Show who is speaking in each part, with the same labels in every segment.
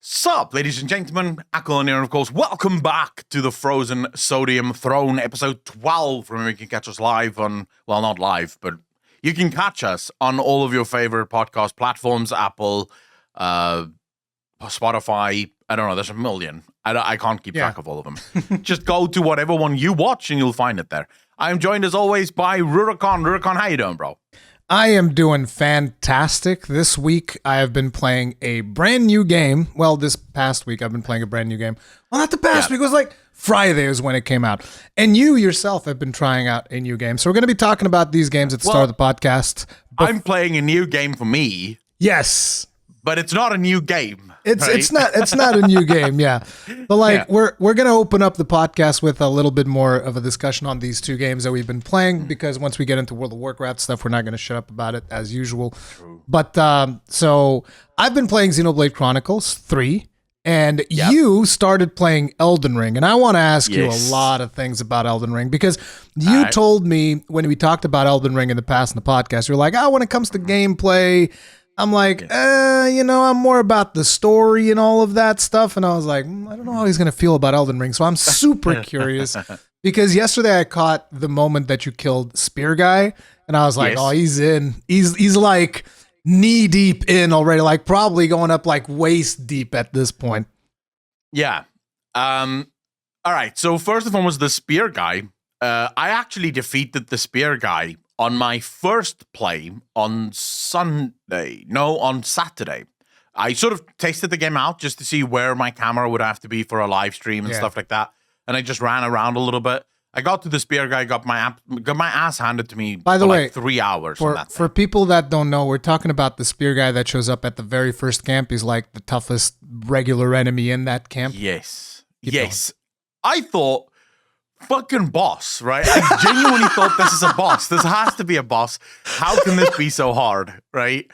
Speaker 1: Sup, ladies and gentlemen, Accolonn here, and of course, welcome back to the Frozen Sodium Throne, episode 12, where you can catch us live on, well, not live, but you can catch us on all of your favorite podcast platforms, Apple, Spotify, I don't know, there's a million. I can't keep track of all of them. Just go to whatever one you watch and you'll find it there. I'm joined as always by Rurikhan. Rurikhan, how you doing, bro?
Speaker 2: I am doing fantastic. This week, I have been playing a brand new game. Well, this past week, I've been playing a brand new game. Well, not the past week. It was like Friday is when it came out. And you yourself have been trying out a new game. So we're going to be talking about these games at the start of the podcast.
Speaker 1: I'm playing a new game for me.
Speaker 2: Yes.
Speaker 1: But it's not a new game.
Speaker 2: It's not a new game, yeah. But we're gonna open up the podcast with a little bit more of a discussion on these two games that we've been playing, because once we get into World of Warcraft stuff, we're not gonna shut up about it as usual. True. But so I've been playing Xenoblade Chronicles 3, and you started playing Elden Ring, and I want to ask you a lot of things about Elden Ring, because you told me when we talked about Elden Ring in the past in the podcast, you're like, when it comes to gameplay, I'm like, I'm more about the story and all of that stuff. And I was like, I don't know how he's going to feel about Elden Ring. So I'm super curious, because yesterday I caught the moment that you killed Spear Guy. And I was like, he's in. He's like knee deep in already, like probably going up like waist deep at this point.
Speaker 1: Yeah. All right. So first and foremost, the Spear Guy. I actually defeated the Spear Guy on my first play on Saturday. I sort of tested the game out just to see where my camera would have to be for a live stream and stuff like that. And I just ran around a little bit. I got to the Spear Guy, got my ass handed to me. By the way, like 3 hours.
Speaker 2: For people that don't know, we're talking about the Spear Guy that shows up at the very first camp. He's like the toughest regular enemy in that camp.
Speaker 1: Yes. I thought, fucking boss, right? I genuinely thought this is a boss. This has to be a boss. How can this be so hard, right?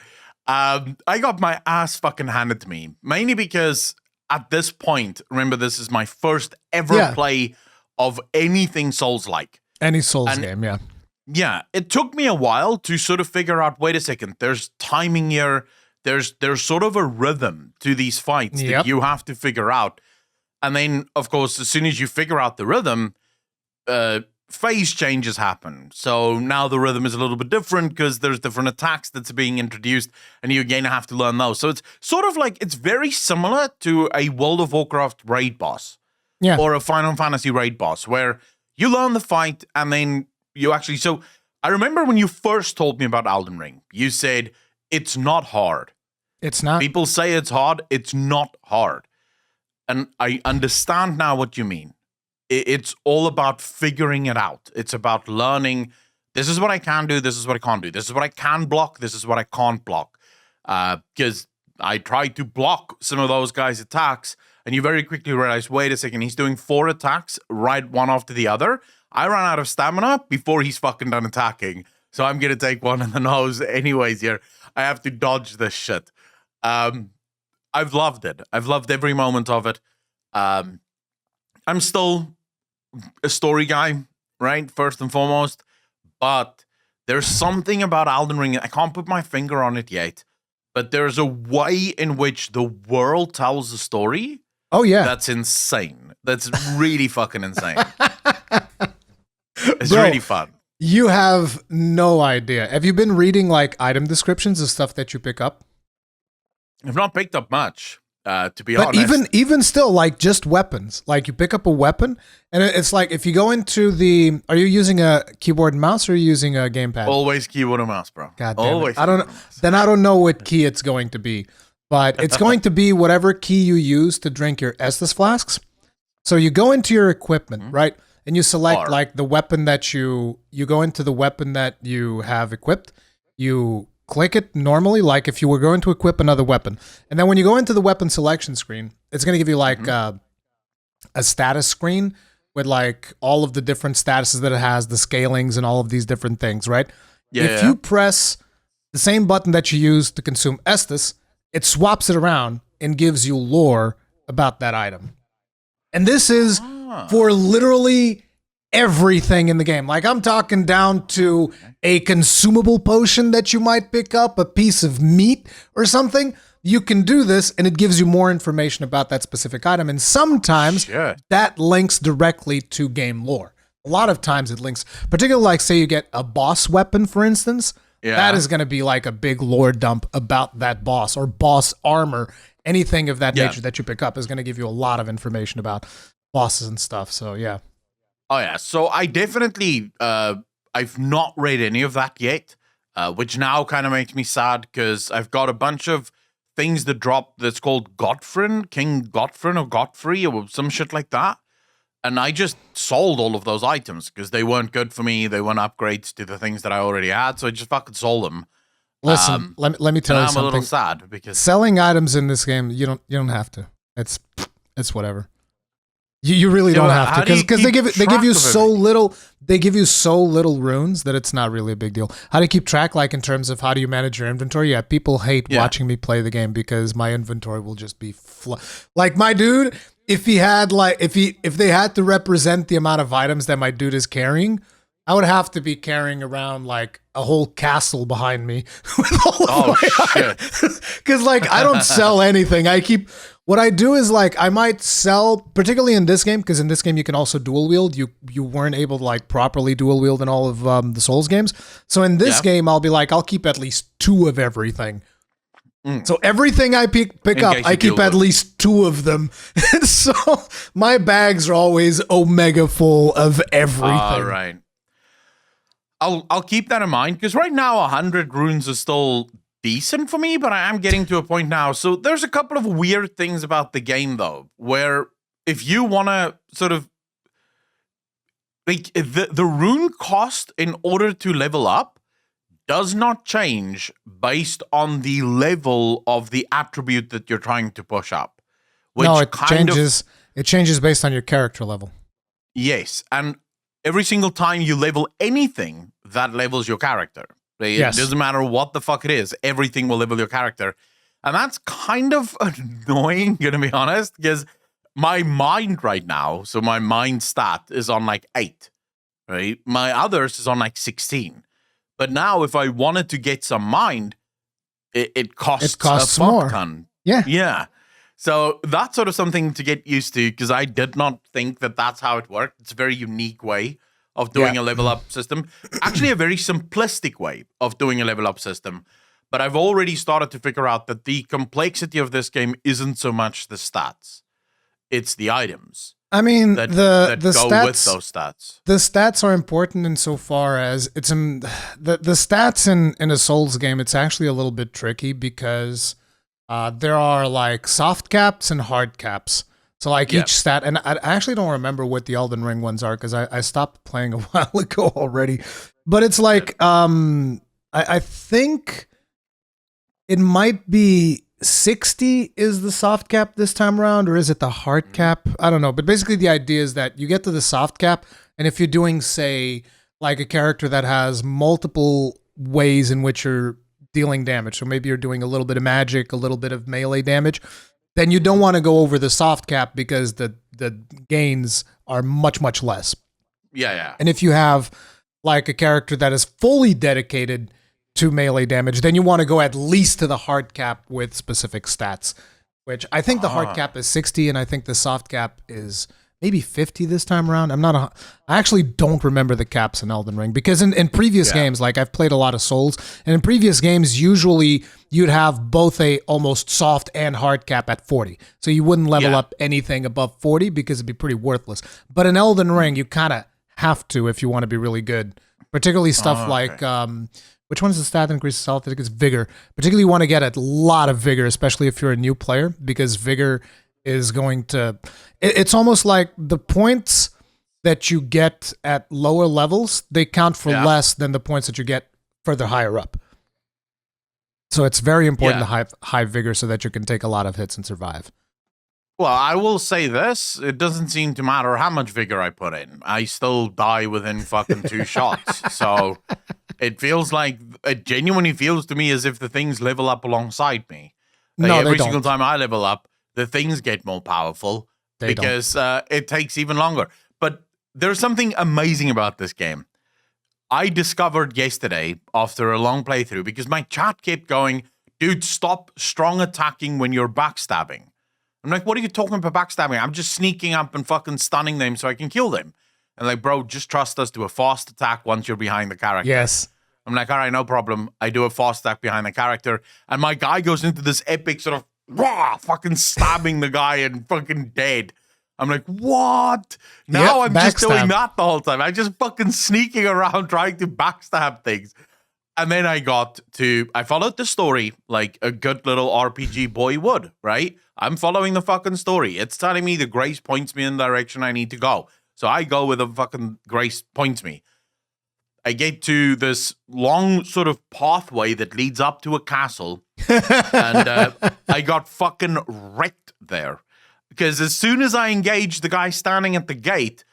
Speaker 1: I got my ass fucking handed to me, mainly because at this point, remember, this is my first ever play of anything Souls-like.
Speaker 2: Any Souls game, yeah.
Speaker 1: Yeah, it took me a while to sort of figure out, wait a second, there's timing here. There's sort of a rhythm to these fights that you have to figure out. And then, of course, as soon as you figure out the rhythm, phase changes happen. So now the rhythm is a little bit different because there's different attacks that's being introduced, and you again have to learn those. So it's sort of like, it's very similar to a World of Warcraft raid boss or a Final Fantasy raid boss, where you learn the fight and then you actually... So I remember when you first told me about Elden Ring, you said, it's not hard.
Speaker 2: It's not.
Speaker 1: People say it's hard. It's not hard. And I understand now what you mean. It's all about figuring it out. It's about learning, this is what I can do, this is what I can't do. This is what I can block, this is what I can't block. Because I tried to block some of those guys' attacks, and you very quickly realize, wait a second, he's doing 4 attacks, right one after the other. I ran out of stamina before he's fucking done attacking. So I'm going to take one in the nose anyways here. I have to dodge this shit. I've loved it. I've loved every moment of it. I'm still a story guy, right? First and foremost. But there's something about Elden Ring. I can't put my finger on it yet. But there's a way in which the world tells a story.
Speaker 2: Oh, yeah.
Speaker 1: That's insane. That's really fucking insane. It's really fun.
Speaker 2: You have no idea. Have you been reading like item descriptions of stuff that you pick up?
Speaker 1: I've not picked up much. To be honest.
Speaker 2: But even still, like just weapons. Like you pick up a weapon, and it's like if you go into the... Are you using a keyboard and mouse, or are you using a gamepad?
Speaker 1: Always keyboard and mouse, bro.
Speaker 2: God damn
Speaker 1: Always.
Speaker 2: It. I don't know. Then I don't know what key it's going to be. But it's going to be whatever key you use to drink your Estus flasks. So you go into your equipment, right? And you select like the weapon that you go into the weapon that you have equipped. You click it normally, like if you were going to equip another weapon. And then when you go into the weapon selection screen, it's going to give you like a status screen with like all of the different statuses that it has, the scalings and all of these different things, right? If you press the same button that you use to consume Estus, it swaps it around and gives you lore about that item. And this is for literally everything in the game. Like I'm talking down to a consumable potion that you might pick up, a piece of meat or something. you can do this, and it gives you more information about that specific item. And sometimes that links directly to game lore. A lot of times it links, particularly like say you get a boss weapon, for instance. That is going to be like a big lore dump about that boss or boss armor. Anything of that nature that you pick up is going to give you a lot of information about bosses and stuff. So, yeah.
Speaker 1: Oh, yeah. So I definitely, I've not read any of that yet, which now kind of makes me sad because I've got a bunch of things that drop that's called King Godfrin or Godfrey or some shit like that. And I just sold all of those items because they weren't good for me. They weren't upgrades to the things that I already had. So I just fucking sold them.
Speaker 2: Listen, let me tell you something.
Speaker 1: I'm a little sad because
Speaker 2: selling items in this game, you don't have to. It's whatever. You really don't have to because they give you so little. They give you so little runes that it's not really a big deal. How do you keep track? Like in terms of how do you manage your inventory? Yeah, people hate watching me play the game because my inventory will just be like my dude. If he had if they had to represent the amount of items that my dude is carrying, I would have to be carrying around like a whole castle behind me with all of my items. Because like I don't sell anything. What I do is like I might sell, particularly in this game, because in this game you can also dual wield. You weren't able to like properly dual wield in all of the Souls games. So in this game, I'll be like I'll keep at least 2 of everything. So everything I pick up, I keep at least 2 of them. And so my bags are always omega full of everything.
Speaker 1: All right. I'll keep that in mind because right now 100 runes is still decent for me, but I am getting to a point now. So there's a couple of weird things about the game though, where if you want to sort of like the rune cost in order to level up does not change based on the level of the attribute that you're trying to push up. Which
Speaker 2: no, it changes based on your character level.
Speaker 1: Yes, and every single time you level anything, that levels your character. It doesn't matter what the fuck it is. Everything will level your character. And that's kind of annoying, gonna be honest, because my mind right now, so my mind stat is on like 8, right? My others is on like 16. But now, if I wanted to get some mind, it costs a fuck ton. Yeah. So that's sort of something to get used to because I did not think that that's how it worked. It's a very unique way of doing a level up system. Actually, a very simplistic way of doing a level up system. But I've already started to figure out that the complexity of this game isn't so much the stats; it's the items.
Speaker 2: I mean,
Speaker 1: that
Speaker 2: the
Speaker 1: go
Speaker 2: stats
Speaker 1: with those stats.
Speaker 2: The stats are important insofar as it's the stats in a Souls game. It's actually a little bit tricky because there are like soft caps and hard caps. So like each stat, and I actually don't remember what the Elden Ring ones are because I stopped playing a while ago already. But it's like I think it might be 60 is the soft cap this time around, or is it the hard cap? I don't know. But basically the idea is that you get to the soft cap, and if you're doing, say, like a character that has multiple ways in which you're dealing damage, so maybe you're doing a little bit of magic, a little bit of melee damage, then you don't want to go over the soft cap because the gains are much, much less.
Speaker 1: Yeah.
Speaker 2: And if you have like a character that is fully dedicated to melee damage, then you want to go at least to the hard cap with specific stats, which I think the hard cap is 60 and I think the soft cap is maybe 50 this time around. I actually don't remember the caps in Elden Ring because in previous games, like I've played a lot of Souls, and in previous games, usually you'd have both a almost soft and hard cap at 40. So you wouldn't level up anything above 40 because it'd be pretty worthless. But in Elden Ring, you kind of have to if you want to be really good, particularly stuff like... which one is the stat that increases health? I think it's Vigor. Particularly you want to get a lot of Vigor, especially if you're a new player, because Vigor is going to... It's almost like the points that you get at lower levels, they count for less than the points that you get further higher up. So it's very important to have high Vigor so that you can take a lot of hits and survive.
Speaker 1: Well, I will say this. It doesn't seem to matter how much Vigor I put in. I still die within fucking 2 shots. So... It feels like, it genuinely feels to me as if the things level up alongside me. Like
Speaker 2: no,
Speaker 1: every single time I level up, the things get more powerful because it takes even longer. But there's something amazing about this game. I discovered yesterday after a long playthrough because my chat kept going, dude, stop strong attacking when you're backstabbing. I'm like, what are you talking about backstabbing? I'm just sneaking up and fucking stunning them so I can kill them. And like, bro, just trust us, do a fast attack once you're behind the character.
Speaker 2: Yes.
Speaker 1: I'm like, all right, no problem. I do a fast attack behind the character. And my guy goes into this epic sort of fucking stabbing the guy and fucking dead. I'm like, what? Now I'm just doing that the whole time. I'm just fucking sneaking around trying to backstab things. And then I followed the story like a good little RPG boy would, right? I'm following the fucking story. It's telling me the grace points me in the direction I need to go. So I go where the fucking grace points me. I get to this long sort of pathway that leads up to a castle. And I got fucking wrecked there. Because as soon as I engage the guy standing at the gate,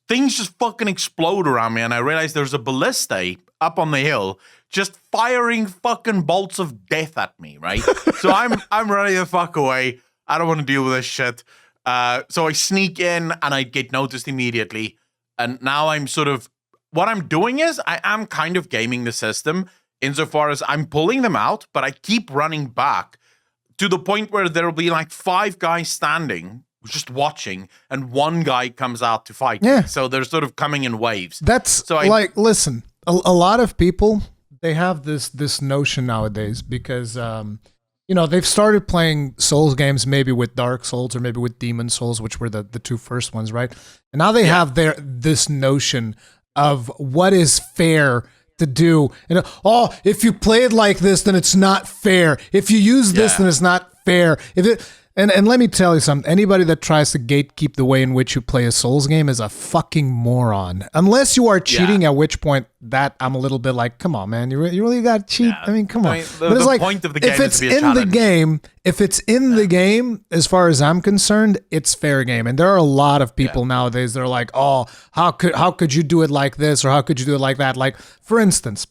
Speaker 1: things just fucking explode around me. And I realize there's a ballista up on the hill just firing fucking bolts of death at me, right? So I'm ready to fuck away. I don't want to deal with this shit. So I sneak in and I get noticed immediately. And now I'm sort of, what I'm doing is I am kind of gaming the system insofar as I'm pulling them out, but I keep running back to the point where there'll be like 5 guys standing, just watching, and one guy comes out to fight.
Speaker 2: Yeah.
Speaker 1: Me. So they're sort of coming in waves.
Speaker 2: That's so listen, a lot of people, they have this notion nowadays because, they've started playing Souls games, maybe with Dark Souls or maybe with Demon Souls, which were the 2 first ones, right? And now they have this notion of what is fair to do. And if you play it like this, then it's not fair. If you use this, then it's not fair. And let me tell you something. Anybody that tries to gatekeep the way in which you play a Souls game is a fucking moron. Unless you are cheating, at which point that I'm a little bit like, come on, man, you really got to cheat. Yeah. I mean, come on.
Speaker 1: But it's like, point of the game
Speaker 2: if it's
Speaker 1: is to be a
Speaker 2: in
Speaker 1: challenge.
Speaker 2: the game, if it's in the game, as far as I'm concerned, it's fair game. And there are a lot of people nowadays that are like, oh, how could you do it like this, or how could you do it like that? Like, for instance,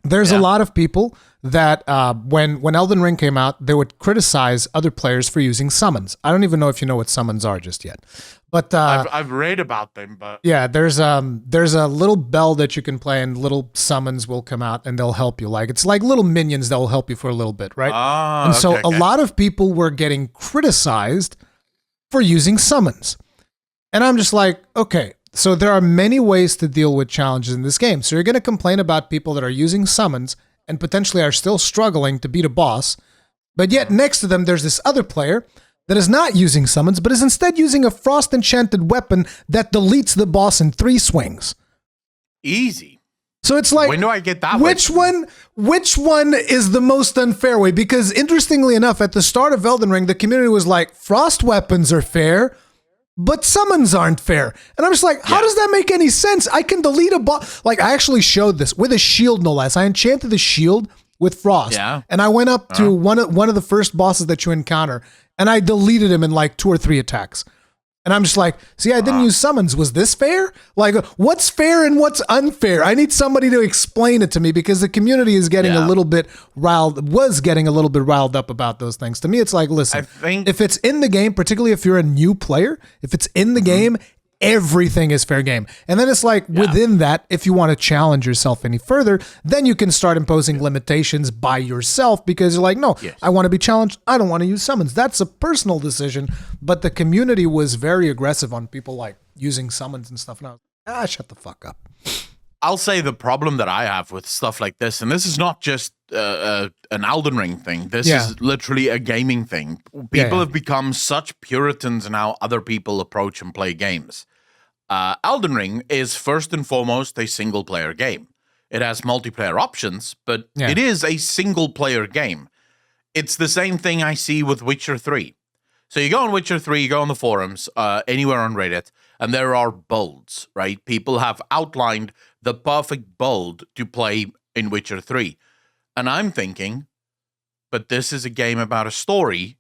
Speaker 2: there's a lot of people that when Elden Ring came out, they would criticize other players for using summons. I don't even know if you know what summons are just yet. But
Speaker 1: I've read about them, but
Speaker 2: yeah, there's a little bell that you can play, and little summons will come out and they'll help you. Like, it's like little minions that will help you for a little bit, right? And so a lot of people were getting criticized for using summons. And I'm just like, okay, so there are many ways to deal with challenges in this game. So you're going to complain about people that are using summons and potentially are still struggling to beat a boss, but yet next to them there's this other player that is not using summons, but is instead using a frost enchanted weapon that deletes the boss in 3 swings.
Speaker 1: Easy.
Speaker 2: So it's like,
Speaker 1: when do I get that?
Speaker 2: Which one is the most unfair way? Because interestingly enough, at the start of Elden Ring, the community was like, frost weapons are fair, but summons aren't fair. And I'm just like, how does that make any sense? I can delete a boss. Like, I actually showed this with a shield, no less. I enchanted the shield with frost. Yeah. And I went up to one of the first bosses that you encounter, and I deleted him in like 2 or 3 attacks. And I'm just like, see, I didn't use summons. Was this fair? Like, what's fair and what's unfair? I need somebody to explain it to me, because the community is getting a little bit riled up about those things. To me, it's like, listen, if it's in the game, particularly if you're a new player, if it's in the game, everything is fair game. And then it's like, within that, if you want to challenge yourself any further, then you can start imposing limitations by yourself, because you're like, no, I want to be challenged. I don't want to use summons. That's a personal decision. But the community was very aggressive on people like using summons and stuff. And I was like, shut the fuck up.
Speaker 1: I'll say the problem that I have with stuff like this, and this is not just an Elden Ring thing. This is literally a gaming thing. People have become such Puritans in how other people approach and play games. Elden Ring is first and foremost a single-player game. It has multiplayer options, but it is a single-player game. It's the same thing I see with Witcher 3. So you go on Witcher 3, you go on the forums, anywhere on Reddit, and there are builds, right? People have outlined the perfect build to play in Witcher 3. And I'm thinking, but this is a game about a story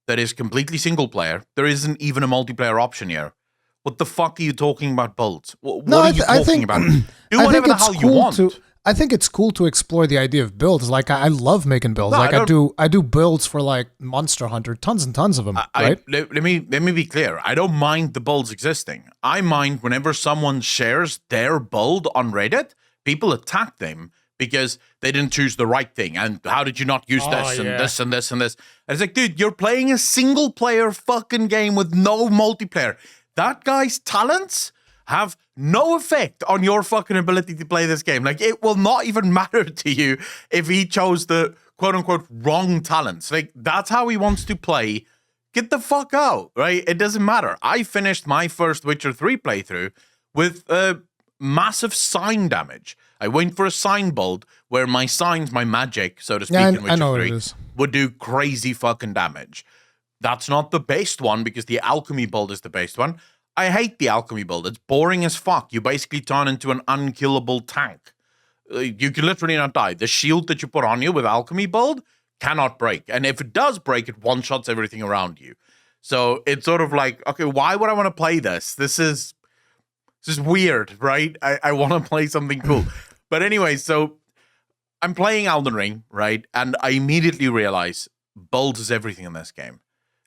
Speaker 1: that is completely single player. There isn't even a multiplayer option here. What the fuck are you talking about builds? What are you talking about? Do whatever the hell you want.
Speaker 2: I think it's cool to explore the idea of builds. Like, I love making builds. I do builds for like Monster Hunter, tons and tons of them. Right?
Speaker 1: Let me be clear. I don't mind the builds existing. I mind whenever someone shares their build on Reddit, people attack them because they didn't choose the right thing. And how did you not use this and this and this and this? And it's like, dude, you're playing a single player fucking game with no multiplayer. That guy's talents have no effect on your fucking ability to play this game. Like, it will not even matter to you if he chose the quote unquote wrong talents. Like, that's how he wants to play. Get the fuck out, right? It doesn't matter. I finished my first Witcher 3 playthrough with massive sign damage. I went for a sign build where my signs, my magic, so to speak, in Witcher 3, would do crazy fucking damage. That's not the best one because the alchemy build is the best one. I hate the alchemy build. It's boring as fuck. You basically turn into an unkillable tank. You can literally not die. The shield that you put on you with alchemy build cannot break. And if it does break, it one-shots everything around you. So it's sort of like, okay, why would I want to play this? This is weird, right? I want to play something cool. But anyway, so I'm playing Elden Ring, right? And I immediately realize builds is everything in this game.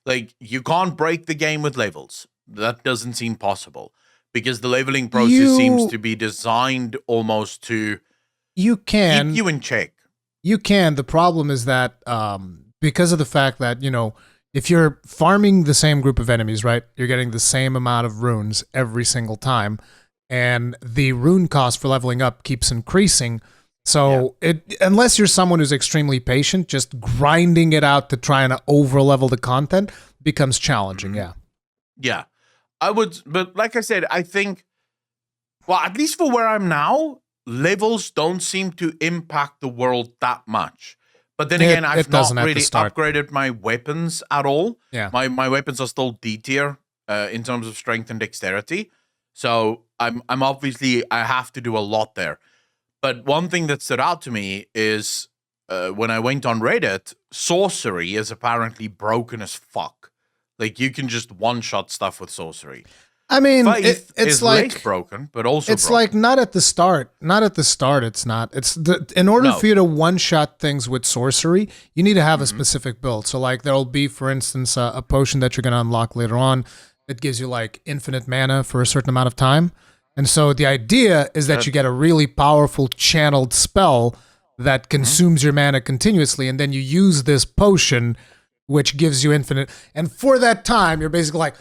Speaker 1: Like, you can't break the game with levels. That doesn't seem possible because the leveling process seems to be designed almost to keep you in check.
Speaker 2: You can. The problem is that because of the fact that, you know, if you're farming the same group of enemies, right, you're getting the same amount of runes every single time, and the rune cost for leveling up keeps increasing. So unless you're someone who's extremely patient, just grinding it out to try and over-level the content becomes challenging,
Speaker 1: Yeah. I would, but like I said, I think, well, at least for where I'm now, levels don't seem to impact the world that much. But then again, I've not really upgraded my weapons at all.
Speaker 2: Yeah.
Speaker 1: My weapons are still D tier in terms of strength and dexterity. So I'm obviously, I have to do a lot there. But one thing that stood out to me is when I went on Reddit, sorcery is apparently broken as fuck. Like, you can just one-shot stuff with sorcery.
Speaker 2: I mean,
Speaker 1: it's like less broken, but also
Speaker 2: it's broken. Like not at the start. Not at the start. It's not. In order for you to one-shot things with sorcery, you need to have a specific build. So, like, there'll be, for instance, a potion that you're going to unlock later on that gives you like infinite mana for a certain amount of time. And so the idea is that you get a really powerful channeled spell that consumes your mana continuously, and then you use this potion, which gives you infinite. And for that time, you're basically like,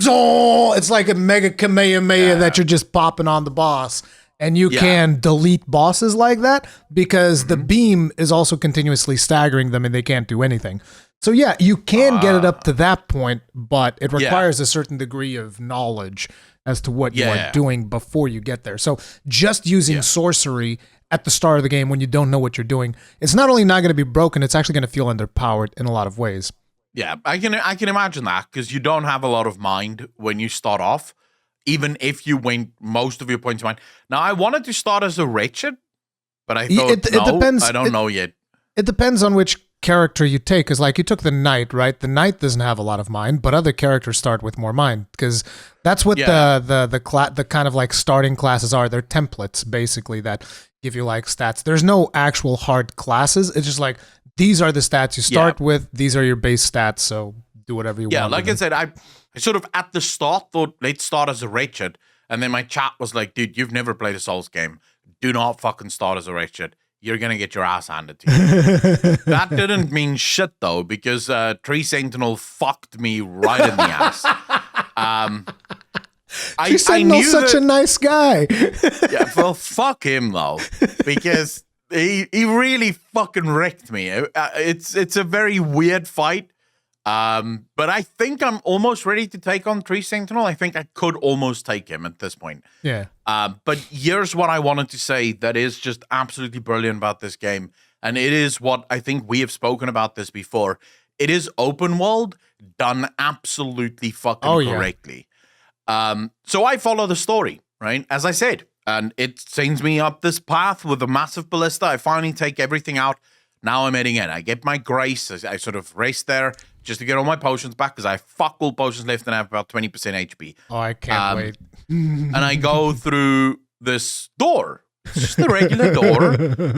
Speaker 2: it's like a mega Kamehameha that you're just popping on the boss. And you can delete bosses like that because the beam is also continuously staggering them and they can't do anything. So yeah, you can get it up to that point, but it requires a certain degree of knowledge as to what you are doing before you get there. So just using sorcery at the start of the game when you don't know what you're doing, it's not only not going to be broken, it's actually going to feel underpowered in a lot of ways.
Speaker 1: Yeah, I can imagine that because you don't have a lot of mind when you start off, even if you win most of your points of mind. Now, I wanted to start as a wretched, but I thought, it depends. I don't know yet.
Speaker 2: It depends on which character you take, because like you took the knight, right? The knight doesn't have a lot of mind, but other characters start with more mind because that's what the kind of like starting classes are. They're templates basically that give you like stats. There's no actual hard classes. It's just like these are the stats you start with. These are your base stats. So do whatever you want.
Speaker 1: Yeah, like I said, I sort of at the start thought let's start as a wretched, and then my chat was like, "Dude, you've never played a Souls game. Do not fucking start as a wretched. You're gonna get your ass handed to you." That didn't mean shit though, because Tree Sentinel fucked me right in the ass.
Speaker 2: Tree Sentinel's such a nice guy.
Speaker 1: Yeah, well, fuck him though, because he really fucking wrecked me. It's a very weird fight. But I think I'm almost ready to take on Tree Sentinel. I think I could almost take him at this point.
Speaker 2: Yeah.
Speaker 1: But here's what I wanted to say that is just absolutely brilliant about this game. And it is what I think we have spoken about this before. It is open world done absolutely fucking correctly. So I follow the story, right? As I said, and it sends me up this path with a massive ballista. I finally take everything out. Now I'm heading in. I get my grace. I sort of rest there just to get all my potions back because I have fuck all potions left and I have about 20% HP.
Speaker 2: Oh, I can't wait.
Speaker 1: And I go through this door. It's just a regular door.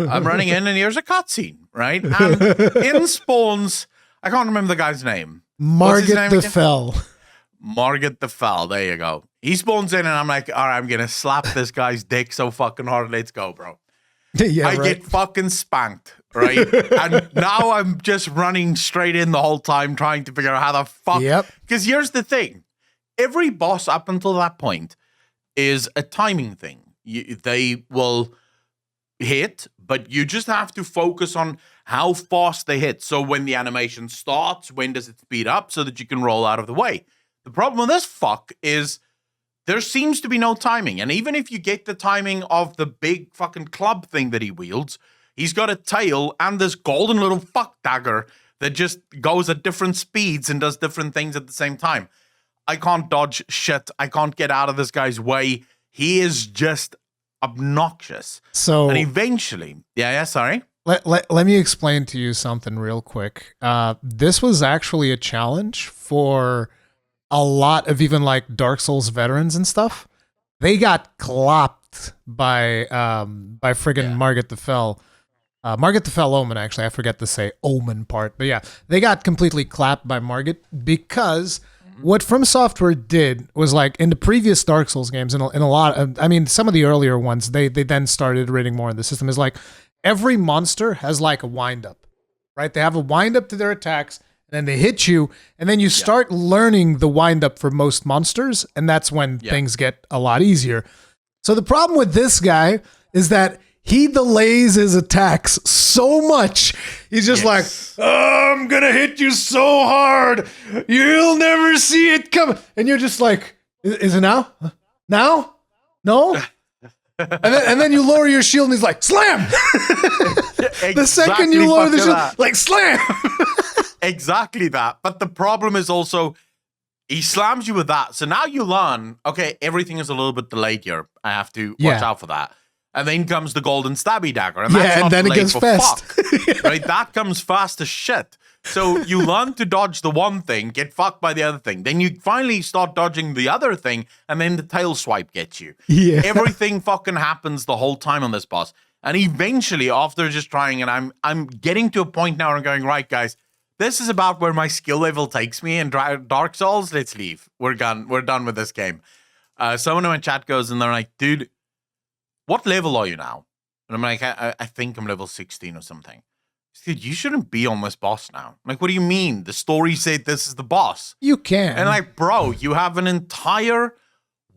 Speaker 1: I'm running in and here's a cutscene, right? And in spawns, I can't remember the guy's name.
Speaker 2: Margit the Fell.
Speaker 1: Margit the Fell. There you go. He spawns in and I'm like, all right, I'm going to slap this guy's dick so fucking hard. Let's go, bro.
Speaker 2: Yeah,
Speaker 1: I get fucking spanked, right? And now I'm just running straight in the whole time trying to figure out how the fuck.
Speaker 2: Yep.
Speaker 1: Because here's the thing. Every boss up until that point is a timing thing. They will hit, but you just have to focus on how fast they hit. So when the animation starts, when does it speed up so that you can roll out of the way? The problem with this fuck is there seems to be no timing. And even if you get the timing of the big fucking club thing that he wields, he's got a tail and this golden little fuck dagger that just goes at different speeds and does different things at the same time. I can't dodge shit. I can't get out of this guy's way. He is just obnoxious.
Speaker 2: So,
Speaker 1: and eventually, sorry.
Speaker 2: Let me explain to you something real quick. This was actually a challenge for a lot of even like Dark Souls veterans and stuff. They got clopped by friggin' Margit the Fell. Margit the Fell Omen, actually. I forget to say Omen part. But yeah, they got completely clapped by Margit because what From Software did was like in the previous Dark Souls games, in a lot of, I mean, some of the earlier ones, they then started iterating more in the system, is like every monster has like a wind up, right? They have a wind up to their attacks, and then they hit you, and then you start learning the wind up for most monsters, and that's when things get a lot easier. So the problem with this guy is that he delays his attacks so much. He's just like, oh, I'm going to hit you so hard. You'll never see it coming. And you're just like, is it now? Now? No? And then you lower your shield and he's like, slam! The second you lower the shield, like, slam!
Speaker 1: Exactly that. But the problem is also, he slams you with that. So now you learn, okay, everything is a little bit delayed here. I have to watch out for that. And then comes the golden stabby dagger. And that's not
Speaker 2: then it gets fast.
Speaker 1: Right? That comes fast as shit. So you learn to dodge the one thing, get fucked by the other thing. Then you finally start dodging the other thing, and then the tail swipe gets you.
Speaker 2: Yeah.
Speaker 1: Everything fucking happens the whole time on this boss. And eventually, after just trying, and I'm getting to a point now where I'm going, right, guys, this is about where my skill level takes me in Dark Souls. Let's leave. We're done. We're done with this game. Someone in my chat goes, and they're like, dude, what level are you now? And I'm like, I think I'm level 16 or something. Dude, you shouldn't be on this boss now. I'm like, what do you mean? The story said this is the boss.
Speaker 2: You can.
Speaker 1: And like, bro, you have an entire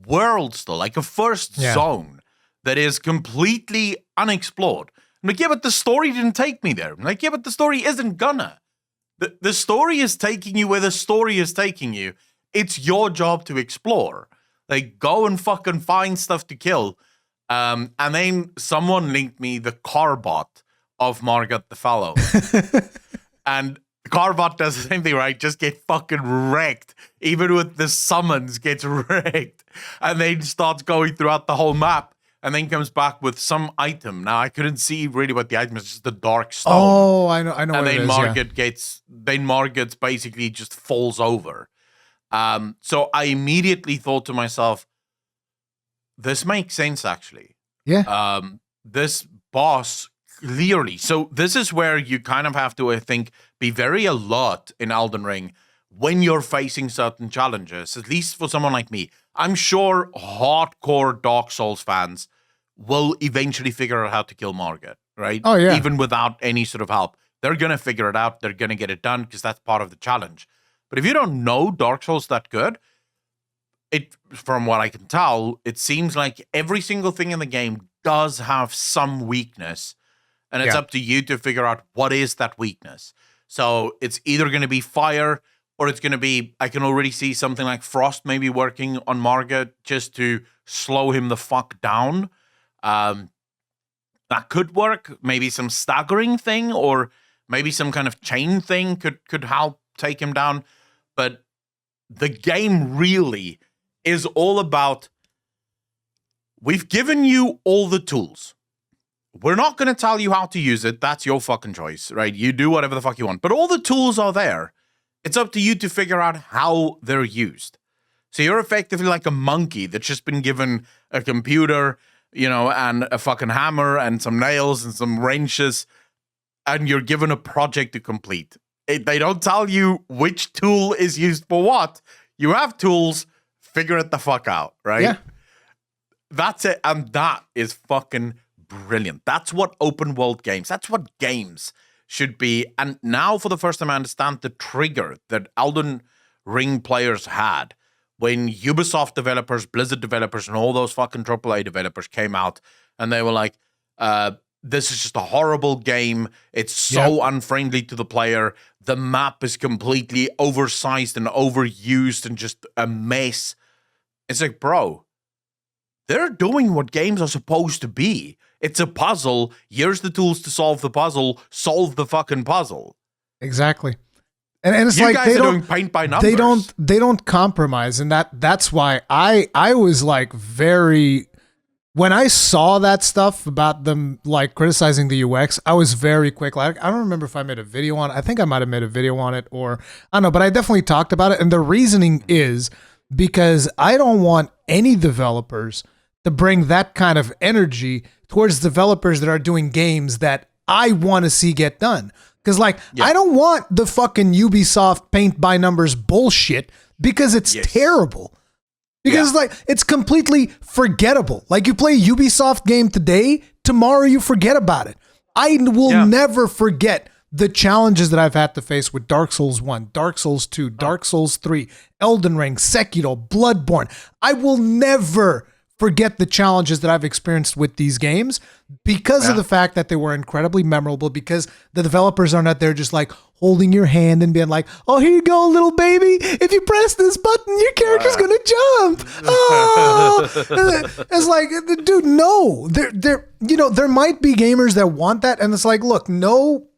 Speaker 1: world still, like a first zone that is completely unexplored. I'm like, yeah, but the story didn't take me there. I'm like, yeah, but the story isn't gonna. The story is taking you where the story is taking you. It's your job to explore. Like, go and fucking find stuff to kill. And then someone linked me the Carbot of Margit the Fallow. And Carbot does the same thing, right? Just get fucking wrecked. Even with the summons, gets wrecked. And then starts going throughout the whole map. And then comes back with some item. Now, I couldn't see really what the item is. It's just the dark stone.
Speaker 2: Oh, I know
Speaker 1: and
Speaker 2: what
Speaker 1: then
Speaker 2: it is,
Speaker 1: Margit gets, then Margit basically just falls over. So I immediately thought to myself, this makes sense, actually.
Speaker 2: Yeah.
Speaker 1: This boss, clearly. So this is where you kind of have to, I think, be very alert in Elden Ring when you're facing certain challenges, at least for someone like me. I'm sure hardcore Dark Souls fans will eventually figure out how to kill Margit, right?
Speaker 2: Oh, yeah.
Speaker 1: Even without any sort of help. They're going to figure it out. They're going to get it done because that's part of the challenge. But if you don't know Dark Souls that good, from what I can tell, it seems like every single thing in the game does have some weakness. And it's up to you to figure out what is that weakness. So it's either going to be fire, or it's going to be, I can already see something like frost maybe working on Margit just to slow him the fuck down. That could work. Maybe some staggering thing, or maybe some kind of chain thing could help take him down. But the game really is all about, we've given you all the tools. We're not going to tell you how to use it. That's your fucking choice, right? You do whatever the fuck you want. But all the tools are there. It's up to you to figure out how they're used. So you're effectively like a monkey that's just been given a computer, and a fucking hammer and some nails and some wrenches, and you're given a project to complete. They don't tell you which tool is used for what. You have tools, figure it the fuck out, right?
Speaker 2: Yeah.
Speaker 1: That's it. And that is fucking brilliant. That's what open world games, that's what games should be. And now for the first time, I understand the trigger that Elden Ring players had when Ubisoft developers, Blizzard developers, and all those fucking AAA developers came out and they were like, this is just a horrible game. It's so unfriendly to the player. The map is completely oversized and overused and just a mess. It's like, bro, they're doing what games are supposed to be. It's a puzzle. Here's the tools to solve the puzzle. Solve the fucking puzzle.
Speaker 2: Exactly. And it's
Speaker 1: you
Speaker 2: like
Speaker 1: guys
Speaker 2: they
Speaker 1: are
Speaker 2: don't
Speaker 1: doing paint by numbers.
Speaker 2: They don't compromise, and that's why I was like very, when I saw that stuff about them like criticizing the UX, I was very quick. Like, I don't remember if I made a video on it. I think I might have made a video on it, or I don't know, but I definitely talked about it. And the reasoning is because I don't want any developers to bring that kind of energy towards developers that are doing games that I want to see get done. Because, like, I don't want the fucking Ubisoft paint by numbers bullshit because it's terrible. Because, like, it's completely forgettable. Like, you play a Ubisoft game today, tomorrow you forget about it. I will never forget the challenges that I've had to face with Dark Souls 1, Dark Souls 2, Dark Souls 3, Elden Ring, Sekiro, Bloodborne. I will never forget the challenges that I've experienced with these games because of the fact that they were incredibly memorable, because the developers are not there just like holding your hand and being like, oh, here you go, little baby. If you press this button, your character's going to jump. Oh, it's like, dude, no, there might be gamers that want that. And it's like, look, no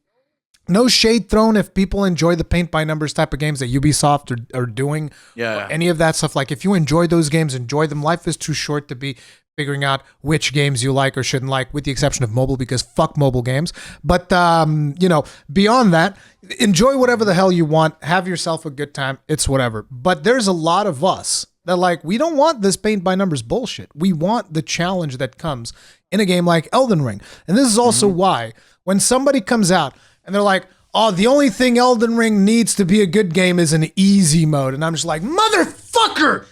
Speaker 2: shade thrown if people enjoy the paint by numbers type of games that Ubisoft are doing. Any of that stuff. Like, if you enjoy those games, enjoy them. Life is too short to be figuring out which games you like or shouldn't like, with the exception of mobile, because fuck mobile games. But, beyond that, enjoy whatever the hell you want. Have yourself a good time. It's whatever. But there's a lot of us that, like, we don't want this paint by numbers bullshit. We want the challenge that comes in a game like Elden Ring. And this is also why when somebody comes out and they're like, oh, the only thing Elden Ring needs to be a good game is an easy mode. And I'm just like, motherfucker!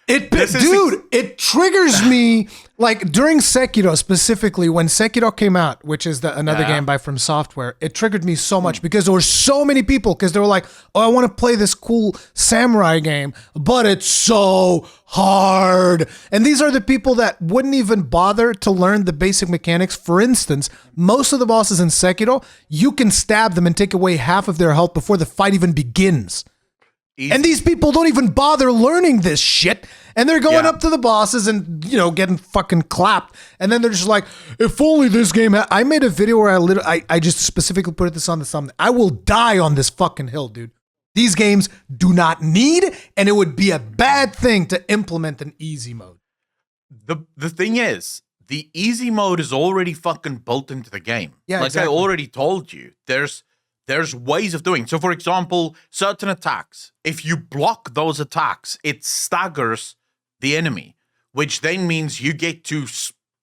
Speaker 2: It triggers me. Like, during Sekiro specifically, when Sekiro came out, which is another game by From Software, it triggered me so much because there were so many people, because they were like, oh, I want to play this cool samurai game, but it's so hard. And these are the people that wouldn't even bother to learn the basic mechanics. For instance, most of the bosses in Sekiro, you can stab them and take away half of their health before the fight even begins. Easy. And these people don't even bother learning this shit. And they're going up to the bosses and, getting fucking clapped. And then they're just like, if only this game I made a video where I just specifically put this on the thumbnail. I will die on this fucking hill, dude. These games do not need, and it would be a bad thing to implement an easy mode.
Speaker 1: The thing is, the easy mode is already fucking built into the game. Yeah, like exactly. I already told you, there's ways of doing. So, for example, certain attacks, if you block those attacks, it staggers the enemy, which then means you get to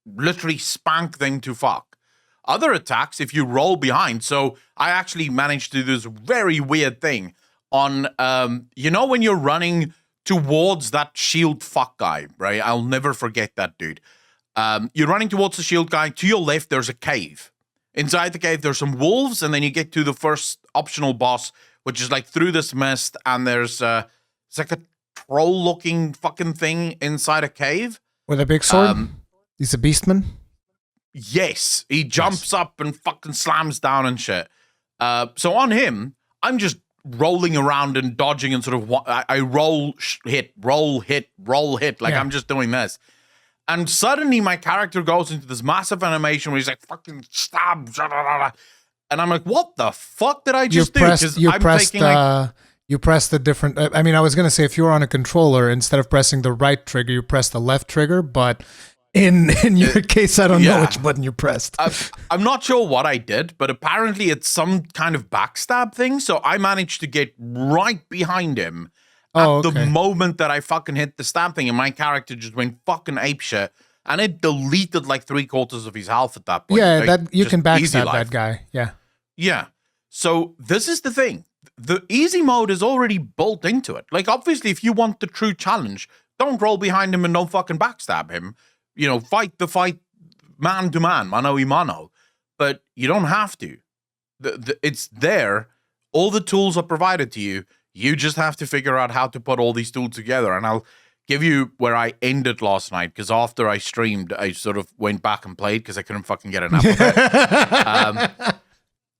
Speaker 1: literally spank them to fuck. Other attacks, if you roll behind, so I actually managed to do this very weird thing on, when you're running towards that shield fuck guy, right? I'll never forget that dude. You're running towards the shield guy. To your left, there's a cave. Inside the cave, there's some wolves, and then you get to the first optional boss, which is like through this mist, and there's it's like a troll-looking fucking thing inside a cave.
Speaker 2: With a big sword? He's a beastman?
Speaker 1: Yes. He jumps up and fucking slams down and shit. So on him, I'm just rolling around and dodging and sort of, I roll, hit, roll, hit, roll, hit. Like, I'm just doing this. And suddenly my character goes into this massive animation where he's like, fucking stab, and I'm like, what the fuck did I just do? Because
Speaker 2: you pressed the different, I was going to say, if you were on a controller, instead of pressing the right trigger, you press the left trigger, but in your case, I don't know which button you pressed.
Speaker 1: I'm not sure what I did, but apparently it's some kind of backstab thing, so I managed to get right behind him at the moment that I fucking hit the stab thing, and my character just went fucking apeshit, and it deleted like 3/4 of his health at that point.
Speaker 2: Yeah,
Speaker 1: like,
Speaker 2: that you can backstab that guy. Yeah.
Speaker 1: Yeah. So this is the thing. The easy mode is already built into it. Like, obviously, if you want the true challenge, don't roll behind him and don't fucking backstab him. fight the fight man to man, mano y mano. But you don't have to. It's there. All the tools are provided to you. You just have to figure out how to put all these tools together. And I'll give you where I ended last night, because after I streamed, I sort of went back and played because I couldn't fucking get enough of it.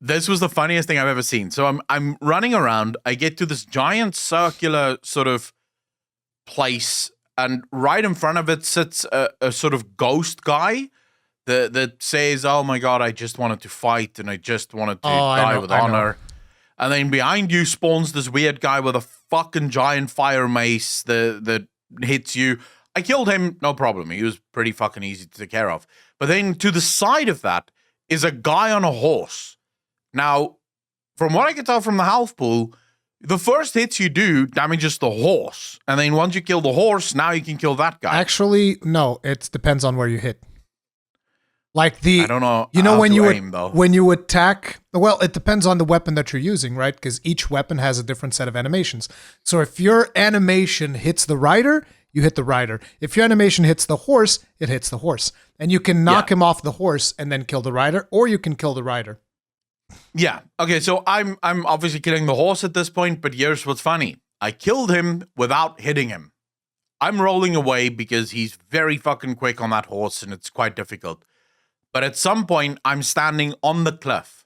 Speaker 1: This was the funniest thing I've ever seen. So I'm running around. I get to this giant circular sort of place, and right in front of it sits a sort of ghost guy that says, "Oh my God, I just wanted to fight and I just wanted to die with honor." And then behind you spawns this weird guy with a fucking giant fire mace that hits you. I killed him, no problem. He was pretty fucking easy to take care of. But then to the side of that is a guy on a horse. Now, from what I can tell from the health pool, the first hits you do damages the horse. And then once you kill the horse, now you can kill that guy.
Speaker 2: Actually, no. It depends on where you hit. Like I
Speaker 1: don't know.
Speaker 2: When you attack, well, it depends on the weapon that you're using, right? Because each weapon has a different set of animations. So if your animation hits the rider, you hit the rider. If your animation hits the horse, it hits the horse. And you can knock him off the horse and then kill the rider, or you can kill the rider.
Speaker 1: Yeah. Okay, so I'm obviously killing the horse at this point, but here's what's funny. I killed him without hitting him. I'm rolling away because he's very fucking quick on that horse and it's quite difficult. But at some point, I'm standing on the cliff.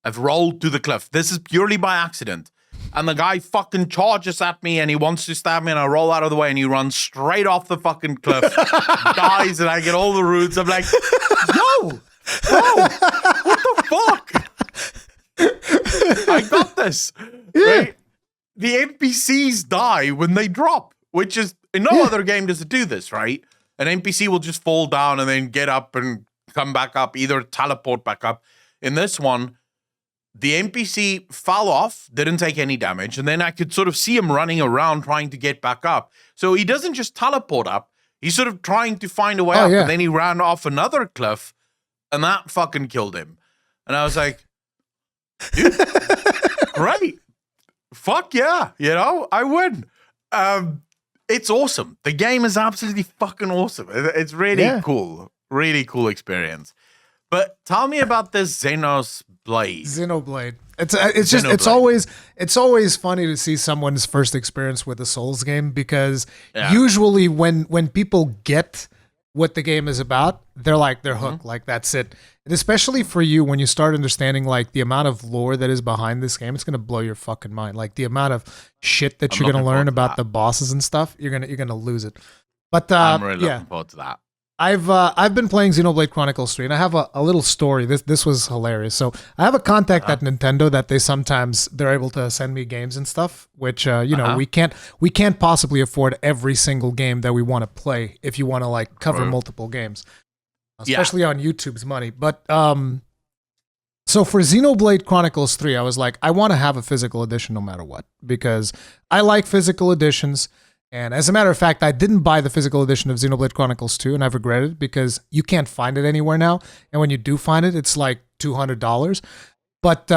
Speaker 1: I've rolled to the cliff. This is purely by accident. And the guy fucking charges at me and he wants to stab me, and I roll out of the way and he runs straight off the fucking cliff, dies, and I get all the roots. I'm like, yo, bro, what the fuck? I got this.
Speaker 2: Yeah.
Speaker 1: Right? The NPCs die when they drop, which is, in no other game does it do this, right? An NPC will just fall down and then get up and come back up, either teleport back up. In this one, the NPC fell off, didn't take any damage, and then I could sort of see him running around trying to get back up. So he doesn't just teleport up, he's sort of trying to find a way up, and then he ran off another cliff, and that fucking killed him. And I was like, dude, great. Fuck yeah, I win. It's awesome. The game is absolutely fucking awesome. It's really cool. Really cool experience. But tell me about this Xenoblade.
Speaker 2: It's always funny to see someone's first experience with a Souls game, because usually when people get what the game is about, they're hooked, like that's it. And especially for you, when you start understanding like the amount of lore that is behind this game, it's gonna blow your fucking mind. Like the amount of shit that you're gonna learn about the bosses and stuff, you're gonna lose it. But
Speaker 1: I'm really looking forward to that.
Speaker 2: I've been playing Xenoblade Chronicles 3, and I have a little story. This was hilarious. So I have a contact at Nintendo that they're able to send me games and stuff, which we can't possibly afford every single game that we want to play if you want to like cover multiple games, especially on YouTube's money. But so for Xenoblade Chronicles 3, I was like, I want to have a physical edition no matter what, because I like physical editions. And as a matter of fact, I didn't buy the physical edition of Xenoblade Chronicles 2, and I've regretted it because you can't find it anywhere now. And when you do find it, it's like $200. But so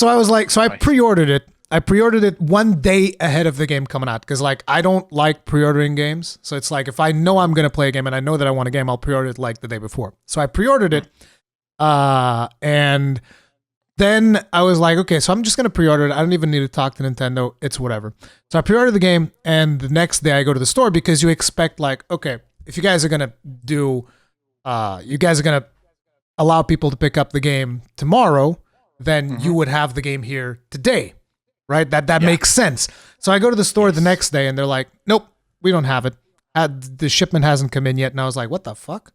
Speaker 2: I was like, so I pre-ordered it. I pre-ordered it one day ahead of the game coming out, because like I don't like pre-ordering games. So it's like if I know I'm gonna play a game and I know that I want a game, I'll pre-order it like the day before. So I pre-ordered it, and then I was like, okay, so I'm just going to pre-order it. I don't even need to talk to Nintendo. It's whatever. So I pre-ordered the game, and the next day I go to the store, because you expect like, okay, if you guys are going to allow people to pick up the game tomorrow, then you would have the game here today, right? That makes sense. So I go to the store the next day, and they're like, nope, we don't have it. The shipment hasn't come in yet. And I was like, what the fuck?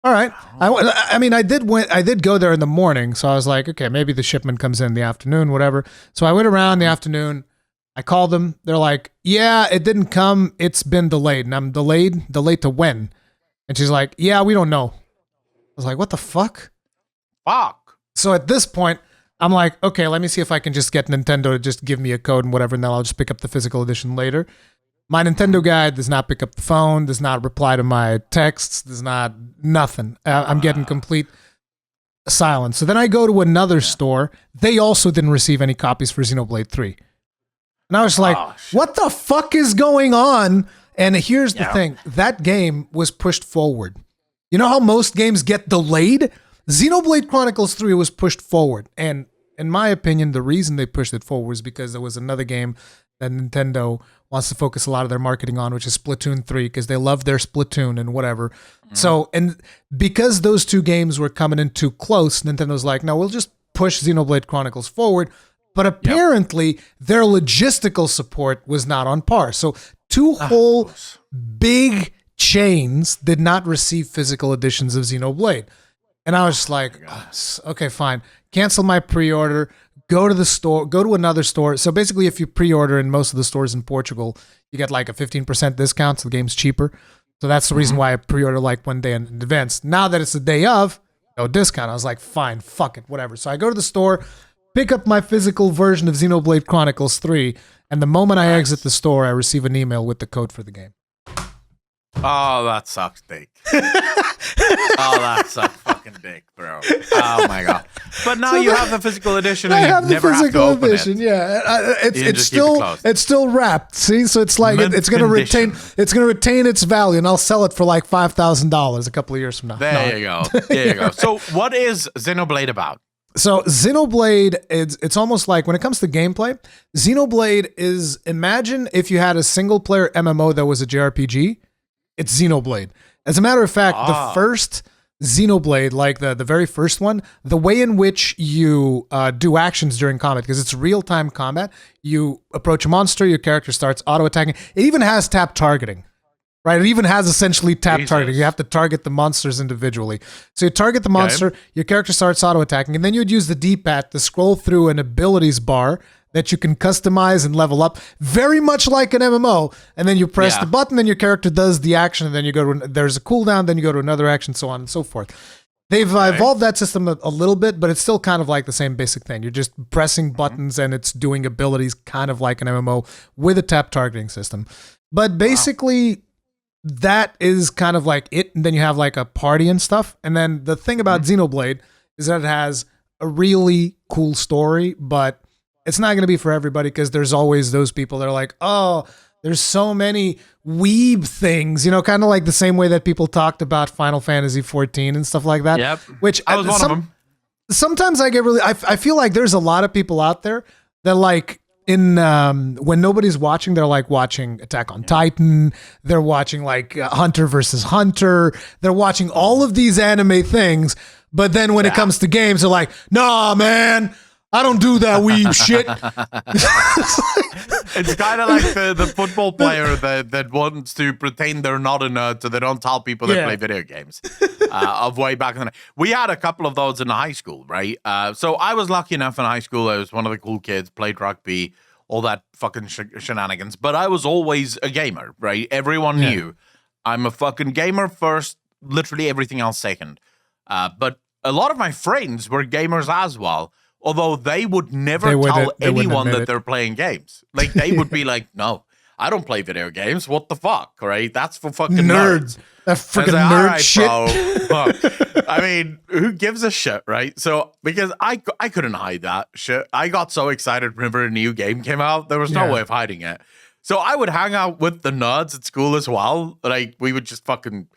Speaker 2: All right. I did go there in the morning, so I was like, okay, maybe the shipment comes in the afternoon, whatever. So I went around in the afternoon. I called them. They're like, yeah, it didn't come. It's been delayed. And I'm delayed to when? And she's like, yeah, we don't know. I was like, what the fuck?
Speaker 1: Fuck.
Speaker 2: So at this point, I'm like, okay, let me see if I can just get Nintendo to just give me a code and whatever, and then I'll just pick up the physical edition later. My Nintendo guy does not pick up the phone, does not reply to my texts, nothing. I'm getting complete silence. So then I go to another store. They also didn't receive any copies for Xenoblade 3. And I was like, what the fuck is going on And here's the thing. That game was pushed forward. You know how most games get delayed? Xenoblade Chronicles 3 was pushed forward. And in my opinion, the reason they pushed it forward was because there was another game that Nintendo wants to focus a lot of their marketing on, which is Splatoon 3, because they love their Splatoon and whatever. So, and because those two games were coming in too close, Nintendo's like, no, we'll just push Xenoblade Chronicles forward. But apparently, their logistical support was not on par. So, two whole big chains did not receive physical editions of Xenoblade. And I was just like, okay, fine. Cancel my pre-order. Go to the store. Go to another store. So basically, if you pre-order in most of the stores in Portugal, you get like a 15% discount, so the game's cheaper. So that's the reason why I pre-order like 1 day in advance. Now that it's the day of, no discount. I was like, fine, fuck it, whatever. So I go to the store, pick up my physical version of Xenoblade Chronicles 3, and the moment I exit the store, I receive an email with the code for the game.
Speaker 1: Oh, that sucks dick. Oh, that sucks fucking dick, bro. Oh my god. But now you have the physical edition and you never have to open it.
Speaker 2: Yeah. It's still wrapped. See? So it's like it's going to retain its value, and I'll sell it for like $5,000 a couple of years from now.
Speaker 1: There you go. So what is Xenoblade about?
Speaker 2: So Xenoblade, it's almost like when it comes to gameplay, Xenoblade is, imagine if you had a single player MMO that was a JRPG, it's Xenoblade. As a matter of fact, the first Xenoblade, like the very first one, the way in which you do actions during combat, because it's real-time combat, you approach a monster, your character starts auto-attacking. It even has tap targeting. Right, it even has essentially tap targeting. You have to target the monsters individually. So you target the monster, your character starts auto-attacking, and then you'd use the D-pad to scroll through an abilities bar that you can customize and level up, very much like an MMO. And then you press the button, and your character does the action, and then you go to there's a cooldown, then you go to another action, so on and so forth. They've evolved that system a little bit, but it's still kind of like the same basic thing. You're just pressing buttons, and it's doing abilities kind of like an MMO with a tap targeting system. But basically, that is kind of like it. And then you have like a party and stuff. And then the thing about Xenoblade is that it has a really cool story, but it's not going to be for everybody, because there's always those people that are like, oh, there's so many weeb things, kind of like the same way that people talked about Final Fantasy 14 and stuff like that.
Speaker 1: Yep.
Speaker 2: Which
Speaker 1: I was one of them.
Speaker 2: Sometimes I get really, I feel like there's a lot of people out there that like, when nobody's watching, they're like watching Attack on Titan. They're watching like Hunter versus Hunter. They're watching all of these anime things. But then when it comes to games, they're like, nah, man, I don't do that weeb shit.
Speaker 1: It's kind of like the football player that wants to pretend they're not a nerd, so they don't tell people they play video games. Of way back in the day. We had a couple of those in high school, right? So I was lucky enough in high school. I was one of the cool kids, played rugby, all that fucking shenanigans. But I was always a gamer, right? Everyone knew I'm a fucking gamer first, literally everything else second. But a lot of my friends were gamers as well. Although they would never tell anyone that they're playing games. Like, they would be like, no, I don't play video games. What the fuck, right? That's for fucking nerds.
Speaker 2: That freaking nerd shit.
Speaker 1: Bro. I mean, who gives a shit, right? So, because I couldn't hide that shit. I got so excited whenever a new game came out. There was no way of hiding it. So I would hang out with the nerds at school as well. Like, we would just fucking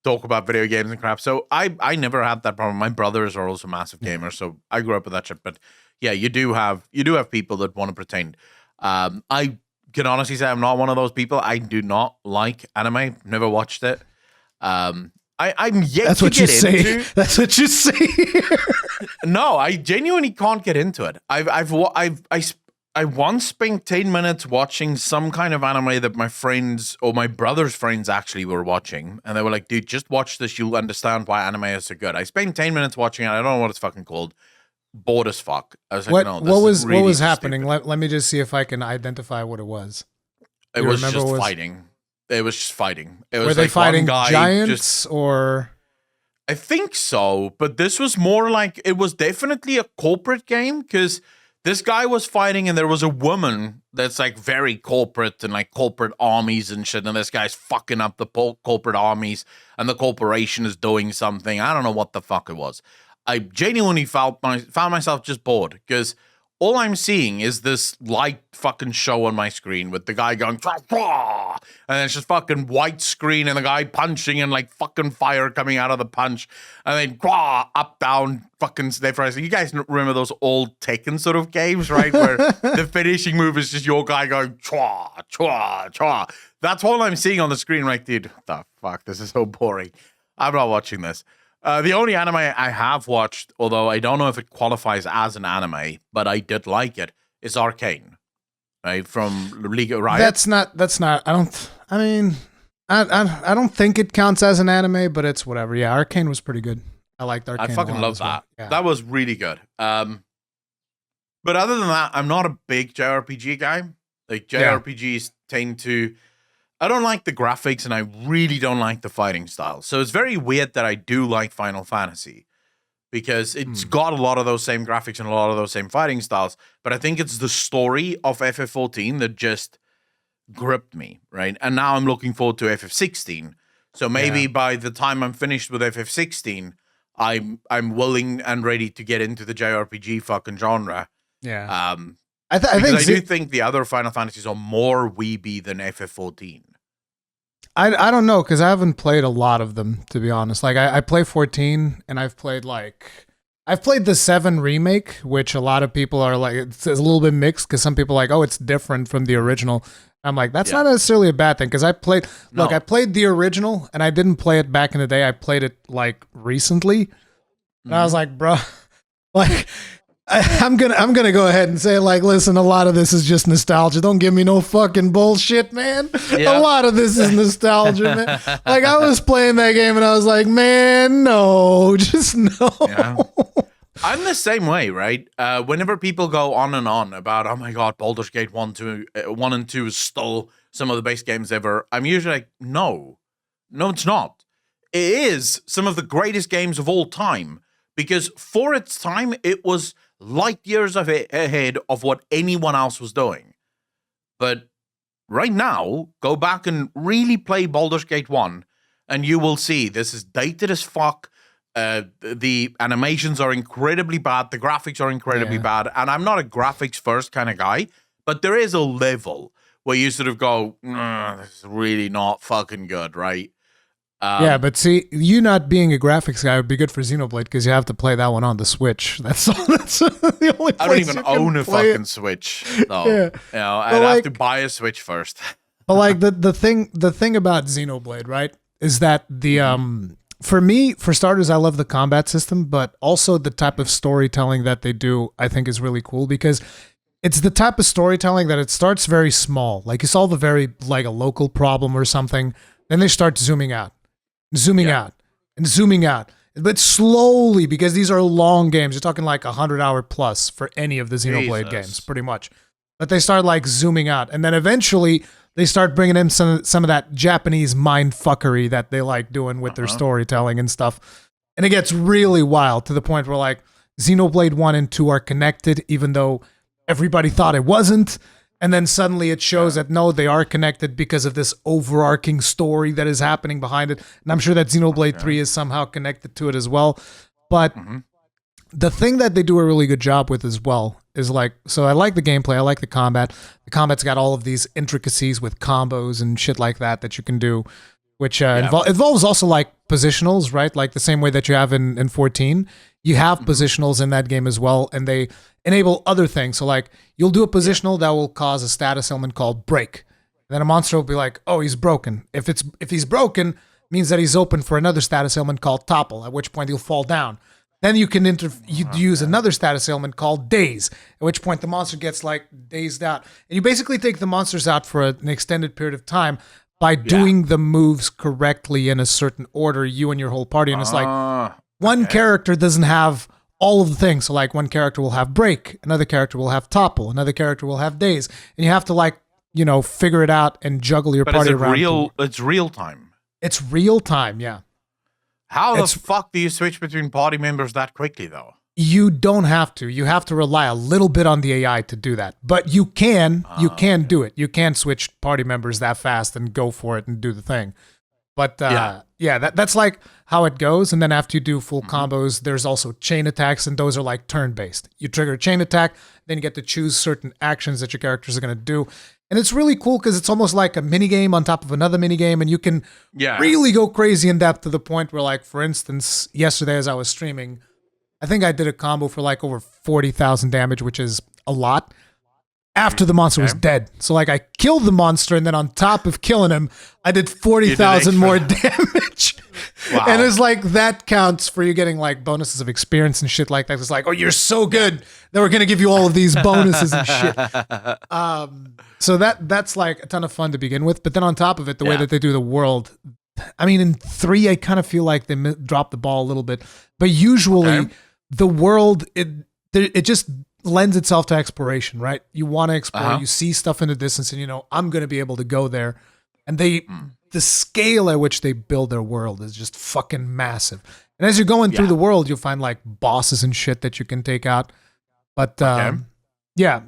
Speaker 1: talk about video games and crap. So I never had that problem. My brothers are also massive gamers, so I grew up with that shit. But yeah, you do have people that want to pretend. I can honestly say I'm not one of those people. I do not like anime. Never watched it. I'm yet
Speaker 2: That's
Speaker 1: to
Speaker 2: what
Speaker 1: get
Speaker 2: you say.
Speaker 1: into.
Speaker 2: That's what you say.
Speaker 1: No, I genuinely can't get into it. I once spent 10 minutes watching some kind of anime that my friends or my brother's friends actually were watching. And they were like, dude, just watch this. You'll understand why anime is so good. I spent 10 minutes watching it. I don't know what it's fucking called. Bored as fuck. I was like,
Speaker 2: what was happening? Let me just see if I can identify what it was.
Speaker 1: It was just fighting. It was just fighting. It was
Speaker 2: were they fighting giants or?
Speaker 1: I think so. But this was more like, it was definitely a corporate game, because this guy was fighting, and there was a woman that's like very corporate and like corporate armies and shit. And this guy's fucking up the corporate armies, and the corporation is doing something. I don't know what the fuck it was. I genuinely found myself just bored, because all I'm seeing is this light fucking show on my screen with the guy going, chwa, and then it's just fucking white screen and the guy punching and like fucking fire coming out of the punch, and then chwa, up, down, fucking stay for. You guys remember those old Tekken sort of games, right? Where the finishing move is just your guy going chwa, chwa, chwa. That's all I'm seeing on the screen, right, dude? What the fuck? This is so boring. I'm not watching this. The only anime I have watched, although I don't know if it qualifies as an anime, but I did like it, is Arcane, right, from League of Riot.
Speaker 2: That's not. I don't think it counts as an anime, but it's whatever. Yeah, Arcane was pretty good. I liked Arcane.
Speaker 1: I fucking love that.
Speaker 2: Well. Yeah.
Speaker 1: That was really good. But other than that, I'm not a big JRPG guy. Like JRPGs tend to. I don't like the graphics, and I really don't like the fighting style. So it's very weird that I do like Final Fantasy, because it's got a lot of those same graphics and a lot of those same fighting styles. But I think it's the story of FF14 that just gripped me, right? And now I'm looking forward to FF16. So maybe by the time I'm finished with FF16, I'm willing and ready to get into the JRPG fucking genre.
Speaker 2: Yeah.
Speaker 1: I do think the other Final Fantasies are more weeby than FF14.
Speaker 2: I don't know, because I haven't played a lot of them, to be honest. Like I play 14, and I've played the 7 remake, which a lot of people are like, it's a little bit mixed, because some people are like, oh, it's different from the original. I'm like, that's not necessarily a bad thing, because I played the original, and I didn't play it back in the day. I played it like recently, and I was like, bro, like. I'm gonna go ahead and say, like, listen, a lot of this is just nostalgia. Don't give me no fucking bullshit, man. Yeah. A lot of this is nostalgia, man. Like, I was playing that game and I was like, man, no, just no. Yeah.
Speaker 1: I'm the same way, right? Whenever people go on and on about, oh my god, Baldur's Gate 1 and 2 stole some of the best games ever, I'm usually like, no, it's not. It is some of the greatest games of all time, because for its time, it was light years ahead of what anyone else was doing. But right now, go back and really play Baldur's Gate 1, and you will see this is dated as fuck. The animations are incredibly bad. The graphics are incredibly bad. And I'm not a graphics first kind of guy, but there is a level where you sort of go, this is really not fucking good, right?
Speaker 2: Yeah, but see, you not being a graphics guy would be good for Xenoblade, because you have to play that one on the Switch. That's all. That's the only place
Speaker 1: I don't even own a fucking
Speaker 2: it.
Speaker 1: Switch. No. Yeah. You know, I'd have to buy a Switch first.
Speaker 2: But like the thing about Xenoblade, right, is that for me, for starters, I love the combat system, but also the type of storytelling that they do, I think, is really cool, because it's the type of storytelling that it starts very small. Like, you solve a local problem or something, then they start zooming out, but slowly, because these are long games. You're talking like 100-hour plus for any of the Xenoblade games, pretty much. But they start like zooming out, and then eventually they start bringing in some of that Japanese mind fuckery that they like doing with their storytelling and stuff. And it gets really wild, to the point where like Xenoblade 1 and 2 are connected, even though everybody thought it wasn't. And then suddenly it shows that, no, they are connected because of this overarching story that is happening behind it. And I'm sure that Xenoblade 3 is somehow connected to it as well. But the thing that they do a really good job with as well is like, so I like the gameplay, I like the combat. The combat's got all of these intricacies with combos and shit like that you can do, which involves also like positionals, right? Like the same way that you have in 14. You have positionals in that game as well, and they enable other things. So like, you'll do a positional that will cause a status element called break. And then a monster will be like, oh, he's broken. If he's broken, means that he's open for another status element called topple, at which point he'll fall down. Then you can use another status element called daze, at which point the monster gets like dazed out. And you basically take the monsters out for an extended period of time by doing the moves correctly in a certain order, you and your whole party. And it's like, one character doesn't have all of the things. So like, one character will have break, another character will have topple, another character will have daze. And you have to like, figure it out and juggle your party around.
Speaker 1: It's real time.
Speaker 2: It's real time, yeah.
Speaker 1: How the fuck do you switch between party members that quickly, though?
Speaker 2: You don't have to. You have to rely a little bit on the AI to do that. But you can do it. You can switch party members that fast and go for it and do the thing. But that's like how it goes. And then after you do full combos, there's also chain attacks, and those are like turn-based. You trigger a chain attack, then you get to choose certain actions that your characters are going to do. And it's really cool because it's almost like a mini game on top of another mini game, and you can really go crazy in depth to the point where, like, for instance, yesterday as I was streaming, I think I did a combo for like over 40,000 damage, which is a lot, after the monster was dead. So, like, I killed the monster, and then on top of killing him, I did 40,000 more damage. Wow. And it's like, that counts for you getting, like, bonuses of experience and shit like that. It's like, oh, you're so good that we're going to give you all of these bonuses and shit. So that's, like, a ton of fun to begin with. But then on top of it, the way that they do the world, I mean, in 3, I kind of feel like they dropped the ball a little bit. But usually, the world, it just lends itself to exploration, right? You want to explore, you see stuff in the distance, and you know, I'm going to be able to go there. And the scale at which they build their world is just fucking massive. And as you're going through the world, you'll find like bosses and shit that you can take out. But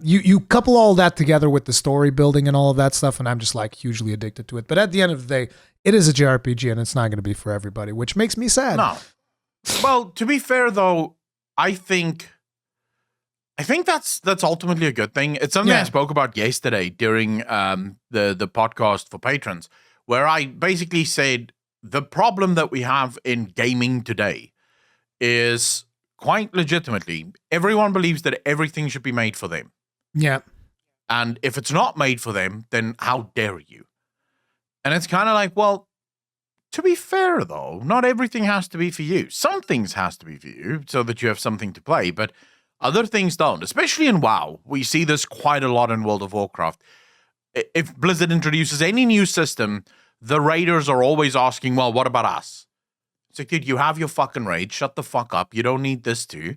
Speaker 2: you couple all that together with the story building and all of that stuff, and I'm just like hugely addicted to it. But at the end of the day, it is a JRPG, and it's not going to be for everybody, which makes me sad.
Speaker 1: No. Well, to be fair though, I think that's ultimately a good thing. It's something I spoke about yesterday during the podcast for patrons, where I basically said the problem that we have in gaming today is quite legitimately everyone believes that everything should be made for them.
Speaker 2: Yeah.
Speaker 1: And if it's not made for them, then how dare you? And it's kind of like, well, to be fair though, not everything has to be for you. Some things has to be for you so that you have something to play, but other things don't, especially in WoW. We see this quite a lot in World of Warcraft. If Blizzard introduces any new system, the raiders are always asking, well, what about us? It's like, dude, you have your fucking raid. Shut the fuck up. You don't need this too.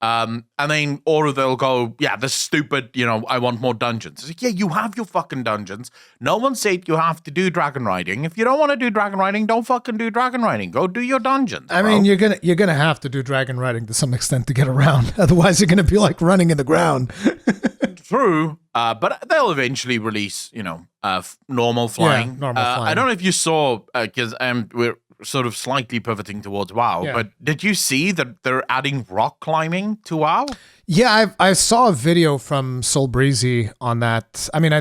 Speaker 1: And then, or they'll go, yeah, this stupid, I want more dungeons. It's like, yeah, you have your fucking dungeons. No one said you have to do Dragonriding. If you don't want to do Dragonriding, don't fucking do Dragonriding. Go do your dungeons.
Speaker 2: I mean, you're gonna have to do Dragonriding to some extent to get around. Otherwise, you're gonna be like running in the ground.
Speaker 1: True, but they'll eventually release, normal flying.
Speaker 2: Yeah, normal flying.
Speaker 1: I don't know if you saw, because we're sort of slightly pivoting towards WoW, but did you see that they're adding rock climbing to WoW?
Speaker 2: Yeah, I saw a video from Soul Breezy on that. I mean,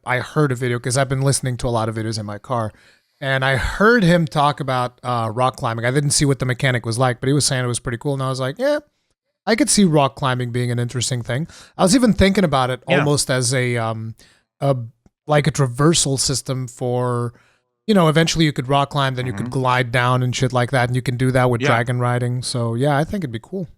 Speaker 2: I heard a video because I've been listening to a lot of videos in my car, and I heard him talk about rock climbing. I didn't see what the mechanic was like, but he was saying it was pretty cool, and I was like, yeah, I could see rock climbing being an interesting thing. I was even thinking about it almost as a traversal system for, eventually you could rock climb, then you could glide down and shit like that, and you can do that with dragon riding. So yeah, I think it'd be cool.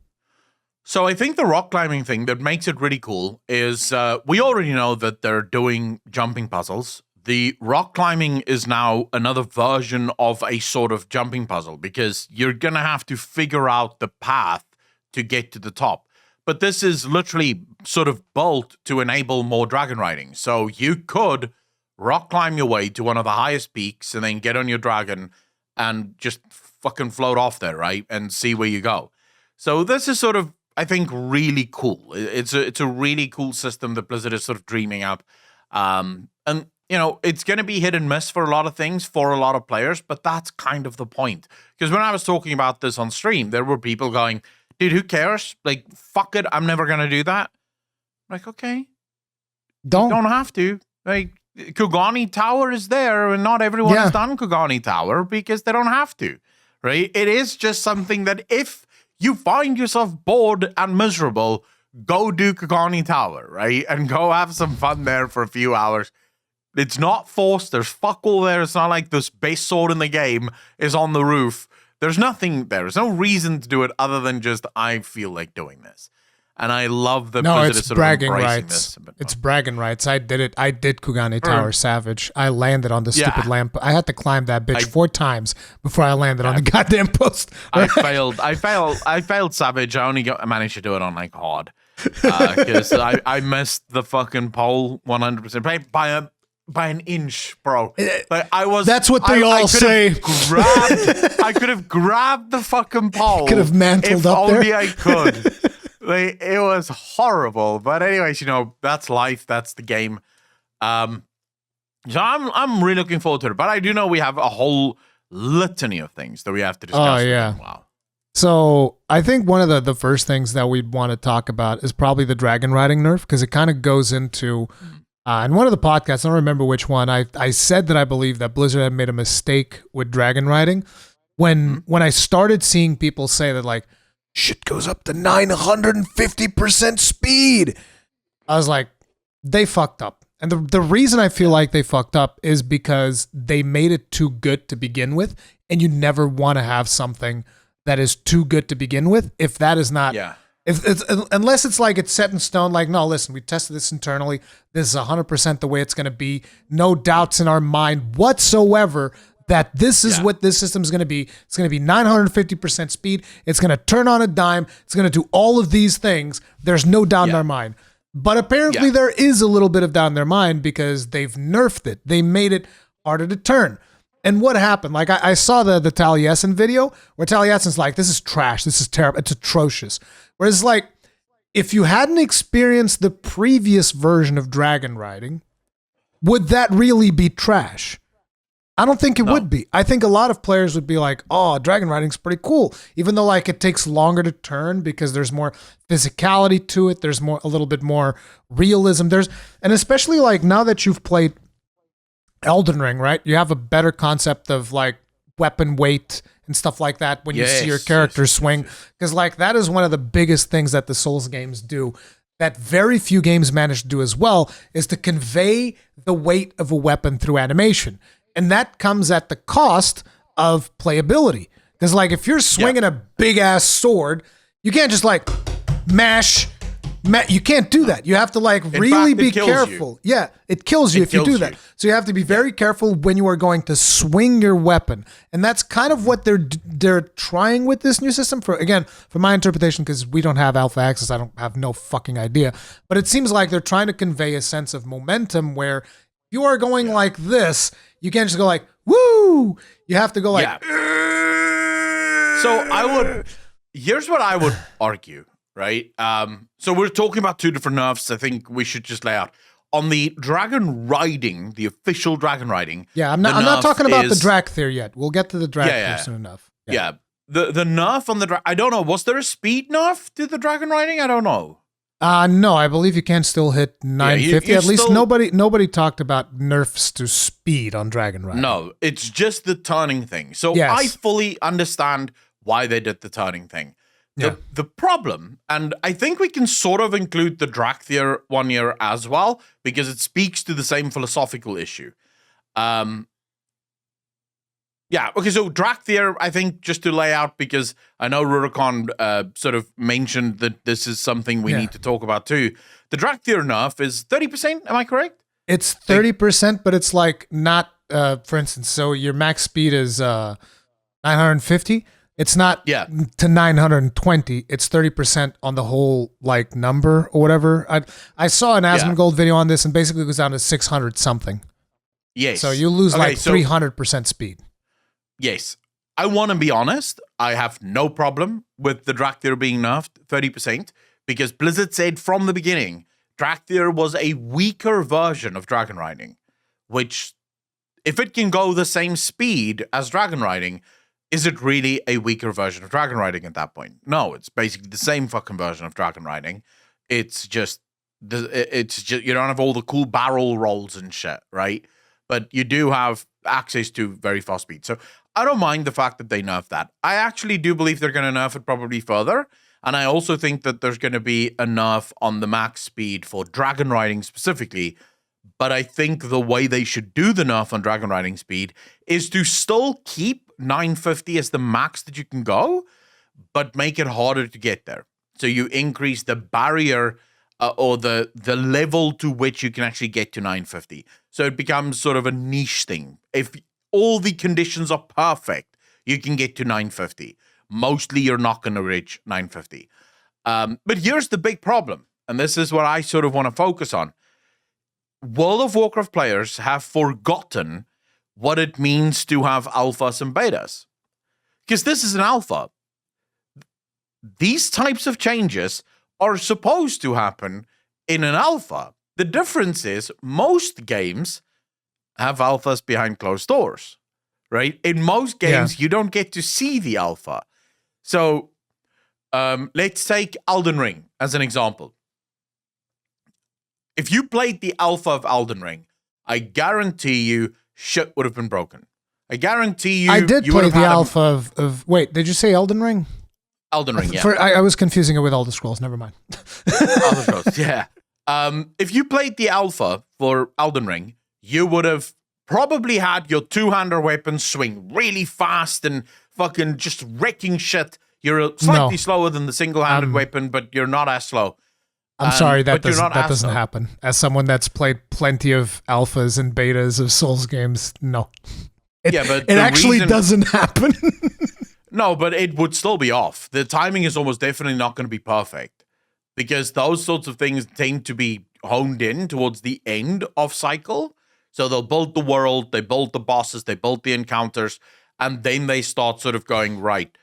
Speaker 1: So I think the rock climbing thing that makes it really cool is we already know that they're doing jumping puzzles. The rock climbing is now another version of a sort of jumping puzzle because you're going to have to figure out the path to get to the top. But this is literally sort of built to enable more dragon riding. So you could rock climb your way to one of the highest peaks and then get on your dragon and just fucking float off there, right? And see where you go. So this is sort of, I think, really cool. It's a really cool system that Blizzard is sort of dreaming up. And, it's going to be hit and miss for a lot of things for a lot of players, but that's kind of the point. Because when I was talking about this on stream, there were people going, dude, who cares? Like, fuck it, I'm never going to do that. I'm like, okay. Don't have to. Like, Kugani Tower is there, and not everyone has done Kugani Tower because they don't have to, right? It is just something that if you find yourself bored and miserable, go do Kugani Tower, right? And go have some fun there for a few hours. It's not forced. There's fuck all there. It's not like this base sword in the game is on the roof. There's nothing there. There's no reason to do it other than just, I feel like doing this. And I love that Blizzard is sort
Speaker 2: bragging
Speaker 1: of embracing
Speaker 2: rights.
Speaker 1: this.
Speaker 2: It's bragging rights. I did it. I did Kugani Tower Savage. I landed on the stupid lamp. I had to climb that bitch 4 times before I landed on the goddamn post.
Speaker 1: I failed Savage. I only managed to do it on like hard. Because I missed the fucking pole 100% by an inch, bro. Like
Speaker 2: That's what they all say.
Speaker 1: I could have grabbed the fucking pole.
Speaker 2: Could have mantled up there.
Speaker 1: If only I could. Like, it was horrible. But anyways, that's life. That's the game. So I'm really looking forward to it. But I do know we have a whole litany of things that we have to discuss.
Speaker 2: Oh, yeah.
Speaker 1: Wow.
Speaker 2: So I think one of the first things that we'd want to talk about is probably the dragon riding nerf, because it kind of goes into In one of the podcasts, I don't remember which one, I said that I believe that Blizzard had made a mistake with Dragonriding. When I started seeing people say that, like, shit goes up to 950% speed, I was like, they fucked up. And the reason I feel like they fucked up is because they made it too good to begin with, and you never want to have something that is too good to begin with if that is not...
Speaker 1: Yeah.
Speaker 2: If it's, unless it's like it's set in stone, like, no, listen, we tested this internally. This is 100% the way it's going to be. No doubts in our mind whatsoever that this is what this system is going to be. It's going to be 950% speed. It's going to turn on a dime. It's going to do all of these things. There's no doubt in our mind. But apparently there is a little bit of doubt in their mind because they've nerfed it. They made it harder to turn. And what happened? Like, I saw the Taliesin video where Taliesin's like, this is trash. This is terrible. It's atrocious. Whereas, like, if you hadn't experienced the previous version of Dragonriding, would that really be trash? I don't think it would be. I think a lot of players would be like, oh, Dragonriding's pretty cool. Even though, like, it takes longer to turn because there's more physicality to it. There's a little bit more realism. And especially, like, now that you've played Elden Ring, right? You have a better concept of, like, weapon weight and stuff like that when you see your character swing. Because, like, that is one of the biggest things that the Souls games do that very few games manage to do as well, is to convey the weight of a weapon through animation. And that comes at the cost of playability. Because, like, if you're swinging a big-ass sword, you can't just, like, mash. You can't do that. You have to, like, really be careful. Yeah, it kills you if you do that. So you have to be very careful when you are going to swing your weapon. And that's kind of what they're trying with this new system. For my interpretation, because we don't have alpha access, I don't have no fucking idea. But it seems like they're trying to convey a sense of momentum where you are going like this. You can't just go like, woo! You have to go like...
Speaker 1: So here's what I would argue. Right. So we're talking about two different nerfs. I think we should just lay out on the Dragonriding, the official Dragonriding.
Speaker 2: Yeah, I'm not talking about the Dracthyr yet. We'll get to the Dracthyr soon enough.
Speaker 1: Yeah. The nerf on the I don't know. Was there a speed nerf to the Dragonriding? I don't know.
Speaker 2: No, I believe you can still hit 950. At least nobody talked about nerfs to speed on Dragonriding.
Speaker 1: No, it's just the turning thing. So I fully understand why they did the turning thing. The problem, and I think we can sort of include the Dracthyr one here as well, because it speaks to the same philosophical issue. So Dracthyr, I think, just to lay out, because I know Rurikhan sort of mentioned that this is something we need to talk about too. The Dracthyr nerf is 30%, am I correct?
Speaker 2: It's 30%, but it's like not, for instance, so your max speed is 950. It's not to 920. It's 30% on the whole, like, number or whatever. I saw an Asmongold video on this, and basically it goes down to 600 something.
Speaker 1: Yes.
Speaker 2: So you lose 300% speed.
Speaker 1: Yes. I want to be honest. I have no problem with the Dracthyr being nerfed 30%, because Blizzard said from the beginning, Dracthyr was a weaker version of Dragonriding, which, if it can go the same speed as Dragonriding, is it really a weaker version of Dragonriding at that point? No, it's basically the same fucking version of Dragonriding. It's just you don't have all the cool barrel rolls and shit, right? But you do have access to very fast speed. So I don't mind the fact that they nerf that. I actually do believe they're going to nerf it probably further. And I also think that there's going to be a nerf on the max speed for Dragonriding specifically. But I think the way they should do the nerf on Dragonriding speed is to still keep 950 as the max that you can go, but make it harder to get there. So you increase the barrier or the level to which you can actually get to 950. So it becomes sort of a niche thing. If all the conditions are perfect, you can get to 950. Mostly you're not going to reach 950. But here's the big problem, and this is what I sort of want to focus on. World of Warcraft players have forgotten what it means to have alphas and betas. Because this is an alpha. These types of changes are supposed to happen in an alpha. The difference is most games have alphas behind closed doors, right? In most games, you don't get to see the alpha. So let's take Elden Ring as an example. if you played the alpha of Elden Ring, I guarantee you shit would have been broken. I guarantee you.
Speaker 2: I did play the alpha of. Wait, did you say Elden Ring?
Speaker 1: Elden Ring, yeah.
Speaker 2: I was confusing it with Elder Scrolls. Never mind.
Speaker 1: Elder Scrolls, yeah. If you played the alpha for Elden Ring, you would have probably had your two-hander weapon swing really fast and fucking just wrecking shit. You're slightly slower than the single-handed weapon, but you're not as slow.
Speaker 2: I'm sorry, that doesn't happen. As someone that's played plenty of alphas and betas of Souls games, no. It actually doesn't happen.
Speaker 1: No, but it would still be off. The timing is almost definitely not going to be perfect because those sorts of things tend to be honed in towards the end of cycle. So they'll build the world, they build the bosses, they build the encounters, and then they start sort of going, right,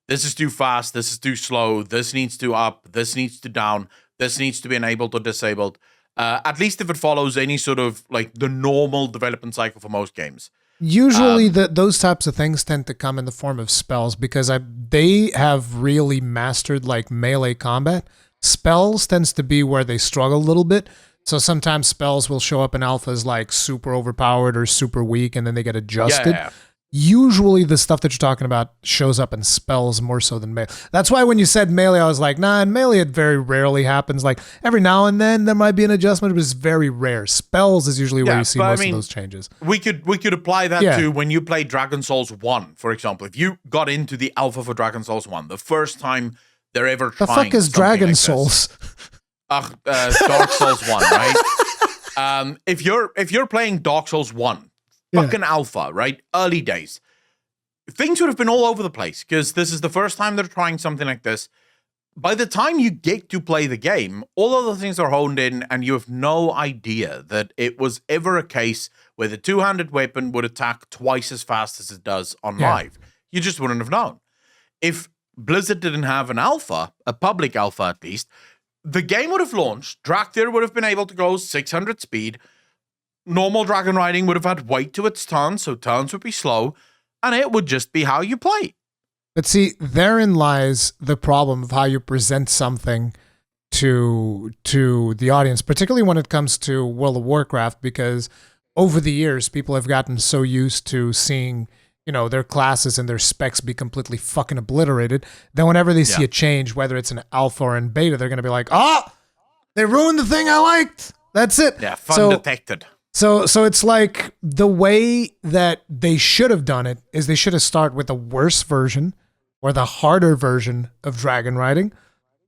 Speaker 1: this is too fast, this is too slow, this needs to up, this needs to down, this needs to be enabled or disabled. At least if it follows any sort of like the normal development cycle for most games.
Speaker 2: Usually those types of things tend to come in the form of spells because they have really mastered like melee combat. Spells tends to be where they struggle a little bit. So sometimes spells will show up in alphas like super overpowered or super weak and then they get adjusted. Yeah. Usually the stuff that you're talking about shows up in spells more so than melee. That's why when you said melee, I was like, nah, in melee it very rarely happens. Like every now and then there might be an adjustment, but it's very rare. Spells is usually where you see most of those changes.
Speaker 1: We could apply that to when you play Dragon Souls 1, for example. If you got into the alpha for Dragon Souls 1, the first time they're ever trying
Speaker 2: the fuck is Dragon Souls?
Speaker 1: Dark Souls 1, right? If you're playing Dark Souls 1, fucking alpha, right? Early days. Things would have been all over the place because this is the first time they're trying something like this. By the time you get to play the game, all of the things are honed in and you have no idea that it was ever a case where the two-handed weapon would attack twice as fast as it does on live. You just wouldn't have known. If Blizzard didn't have an alpha, a public alpha at least, the game would have launched, Dracthyr would have been able to go 600 speed, normal Dragonriding would have had weight to its turns, so turns would be slow, and it would just be how you play.
Speaker 2: But see, therein lies the problem of how you present something to the audience, particularly when it comes to World of Warcraft, because over the years, people have gotten so used to seeing, their classes and their specs be completely fucking obliterated, then whenever they see a change, whether it's an alpha or in beta, they're going to be like, they ruined the thing I liked. That's it.
Speaker 1: Yeah, fun detected.
Speaker 2: So it's like the way that they should have done it is they should have started with a worse version or the harder version of Dragonriding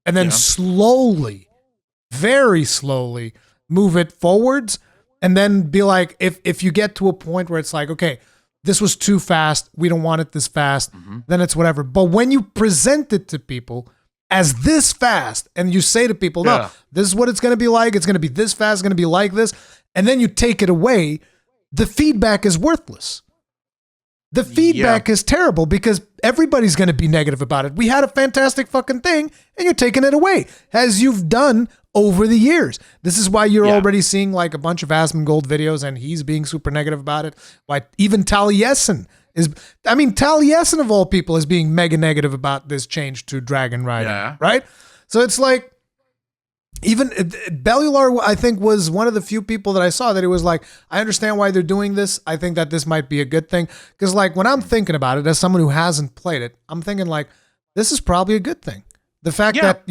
Speaker 2: and then slowly, very slowly move it forwards and then be like, if you get to a point where it's like, okay, this was too fast, we don't want it this fast, then it's whatever. But when you present it to people as this fast and you say to people, no, this is what it's going to be like, it's going to be this fast, it's going to be like this, and then you take it away, the feedback is worthless. The feedback is terrible because everybody's going to be negative about it. We had a fantastic fucking thing and you're taking it away as you've done over the years. This is why you're already seeing like a bunch of Asmongold videos and he's being super negative about it. Why even Taliesin Taliesin of all people is being mega negative about this change to Dragonriding, right? So it's like, even Bellular, I think, was one of the few people that I saw that it was like, I understand why they're doing this. I think that this might be a good thing. Because like when I'm thinking about it, as someone who hasn't played it, I'm thinking like, this is probably a good thing. The fact that,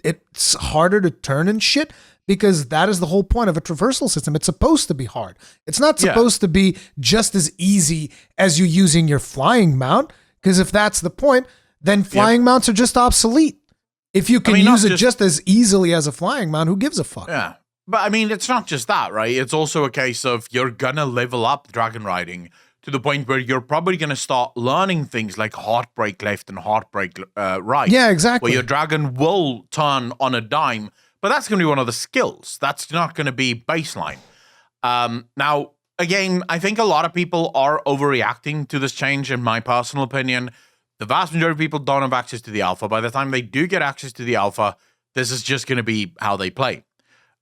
Speaker 2: it's harder to turn and shit, because that is the whole point of a traversal system. It's supposed to be hard. It's not supposed to be just as easy as you using your flying mount. Because if that's the point, then flying mounts are just obsolete. If you can use it just as easily as a flying mount, who gives a fuck?
Speaker 1: Yeah. But it's not just that, right? It's also a case of you're going to level up Dragonriding to the point where you're probably going to start learning things like Heartbreak left and Heartbreak right.
Speaker 2: Yeah, exactly.
Speaker 1: Where your dragon will turn on a dime, but that's going to be one of the skills. That's not going to be baseline. Now, again, I think a lot of people are overreacting to this change, in my personal opinion. The vast majority of people don't have access to the alpha. By the time they do get access to the alpha, this is just going to be how they play.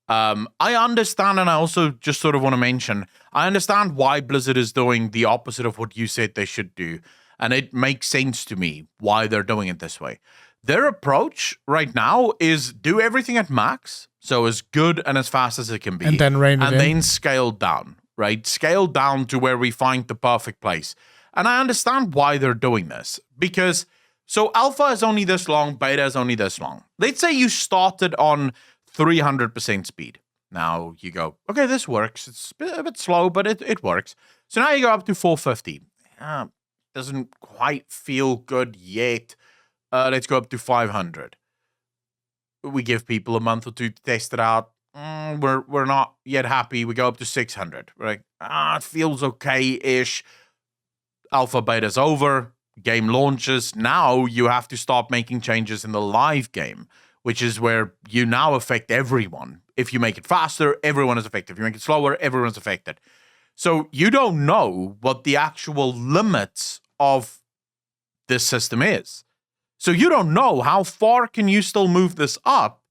Speaker 1: I understand, and I also just sort of want to mention, I understand why Blizzard is doing the opposite of what you said they should do. And it makes sense to me why they're doing it this way. Their approach right now is do everything at max, so as good and as fast as it can be,
Speaker 2: and then rein it in.
Speaker 1: then scale down, right? Scale down to where we find the perfect place. And I understand why they're doing this, because so alpha is only this long, beta is only this long. Let's say you started on 300% speed. Now you go, okay, this works. It's a bit slow, but it works. So now you go up to 450. Doesn't quite feel good yet. Let's go up to 500. We give people a month or two to test it out. We're not yet happy. We go up to 600. Right? It feels okay-ish. Alpha beta's over. Game launches. Now you have to start making changes in the live game, which is where you now affect everyone. If you make it faster, everyone is affected. If you make it slower, everyone's affected. So you don't know what the actual limits of this system is. So you don't know how far can you still move this up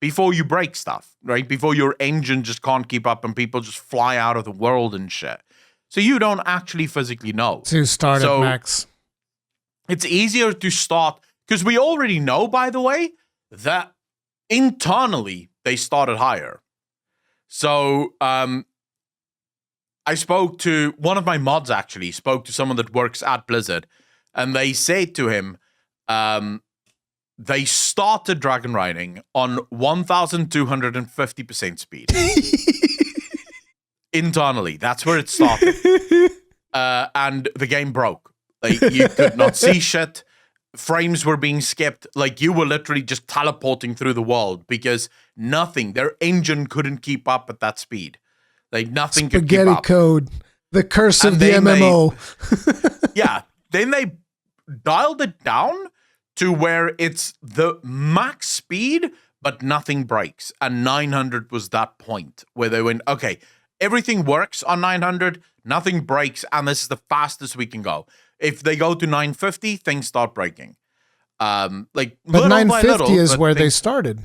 Speaker 1: before you break stuff, right? Before your engine just can't keep up and people just fly out of the world and shit. So you don't actually physically know.
Speaker 2: To start at max.
Speaker 1: It's easier to start, because we already know, by the way, that internally they started higher. So I spoke to one of my mods, actually, spoke to someone that works at Blizzard, and they said to him, they started Dragonriding on 1,250% speed. Internally, that's where it started. And the game broke. Like, you could not see shit. Frames were being skipped. Like, you were literally just teleporting through the world because their engine couldn't keep up at that speed. Like, nothing could keep up.
Speaker 2: Spaghetti code. The curse of the MMO.
Speaker 1: Yeah. Then they dialed it down to where it's the max speed, but nothing breaks. And 900 was that point where they went, okay, everything works on 900, nothing breaks, and this is the fastest we can go. If they go to 950, things start breaking. But
Speaker 2: 950 is where they started.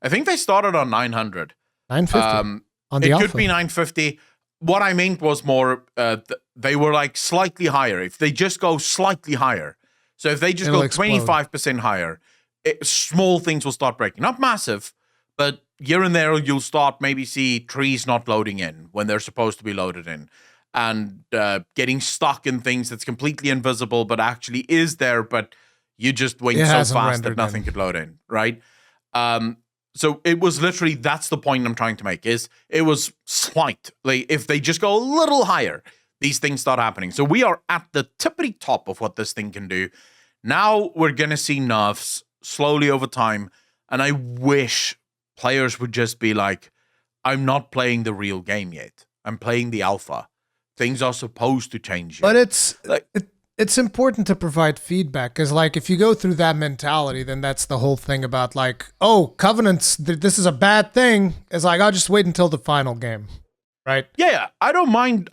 Speaker 1: I think they started on 900.
Speaker 2: 950 on the
Speaker 1: It
Speaker 2: alpha.
Speaker 1: could be 950. What I meant was more, they were like slightly higher. If they just go slightly higher, so if they just go 25% higher, small things will start breaking. Not massive, but here and there you'll start maybe see trees not loading in when they're supposed to be loaded in, and getting stuck in things that's completely invisible but actually is there, but you just went so fast that nothing could load in, right? So it was literally, that's the point I'm trying to make, is it was slight. Like, if they just go a little higher, these things start happening. So we are at the tippity top of what this thing can do. Now we're going to see nerfs slowly over time, and I wish players would just be like, I'm not playing the real game yet. I'm playing the alpha. Things are supposed to change.
Speaker 2: But it's important to provide feedback, because like if you go through that mentality, then that's the whole thing about like, oh, covenants, this is a bad thing. It's like, I'll just wait until the final game, right?
Speaker 1: Yeah, I don't mind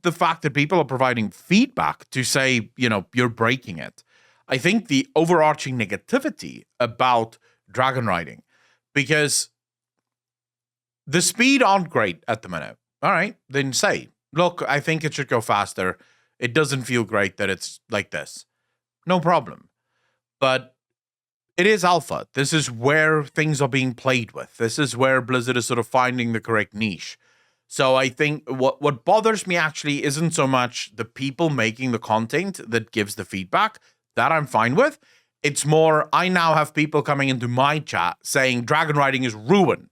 Speaker 1: the fact that people are providing feedback to say, you're breaking it. I think the overarching negativity about Dragonriding, because the speed aren't great at the minute. All right, then say, look, I think it should go faster. It doesn't feel great that it's like this. No problem. But it is alpha. This is where things are being played with. This is where Blizzard is sort of finding the correct niche. So I think what bothers me actually isn't so much the people making the content that gives the feedback. That I'm fine with. It's more, I now have people coming into my chat saying Dragonriding is ruined.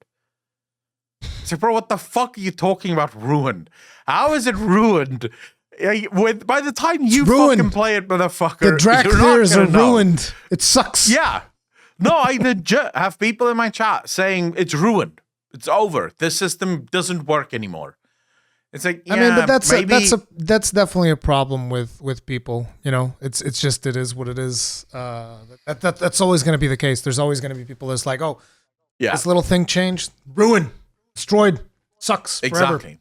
Speaker 1: It's like, bro, what the fuck are you talking about ruined? How is it ruined? By the time you fucking play it, motherfucker,
Speaker 2: the Dracthyrs are ruined. It sucks.
Speaker 1: Yeah. No, I legit have people in my chat saying it's ruined. It's over. This system doesn't work anymore. It's like, yeah, I mean, but
Speaker 2: that's definitely a problem with people. It's just, it is what it is. That's always going to be the case. There's always going to be people that's like, oh, yeah, this little thing changed, ruined, destroyed, sucks forever.
Speaker 1: Exactly.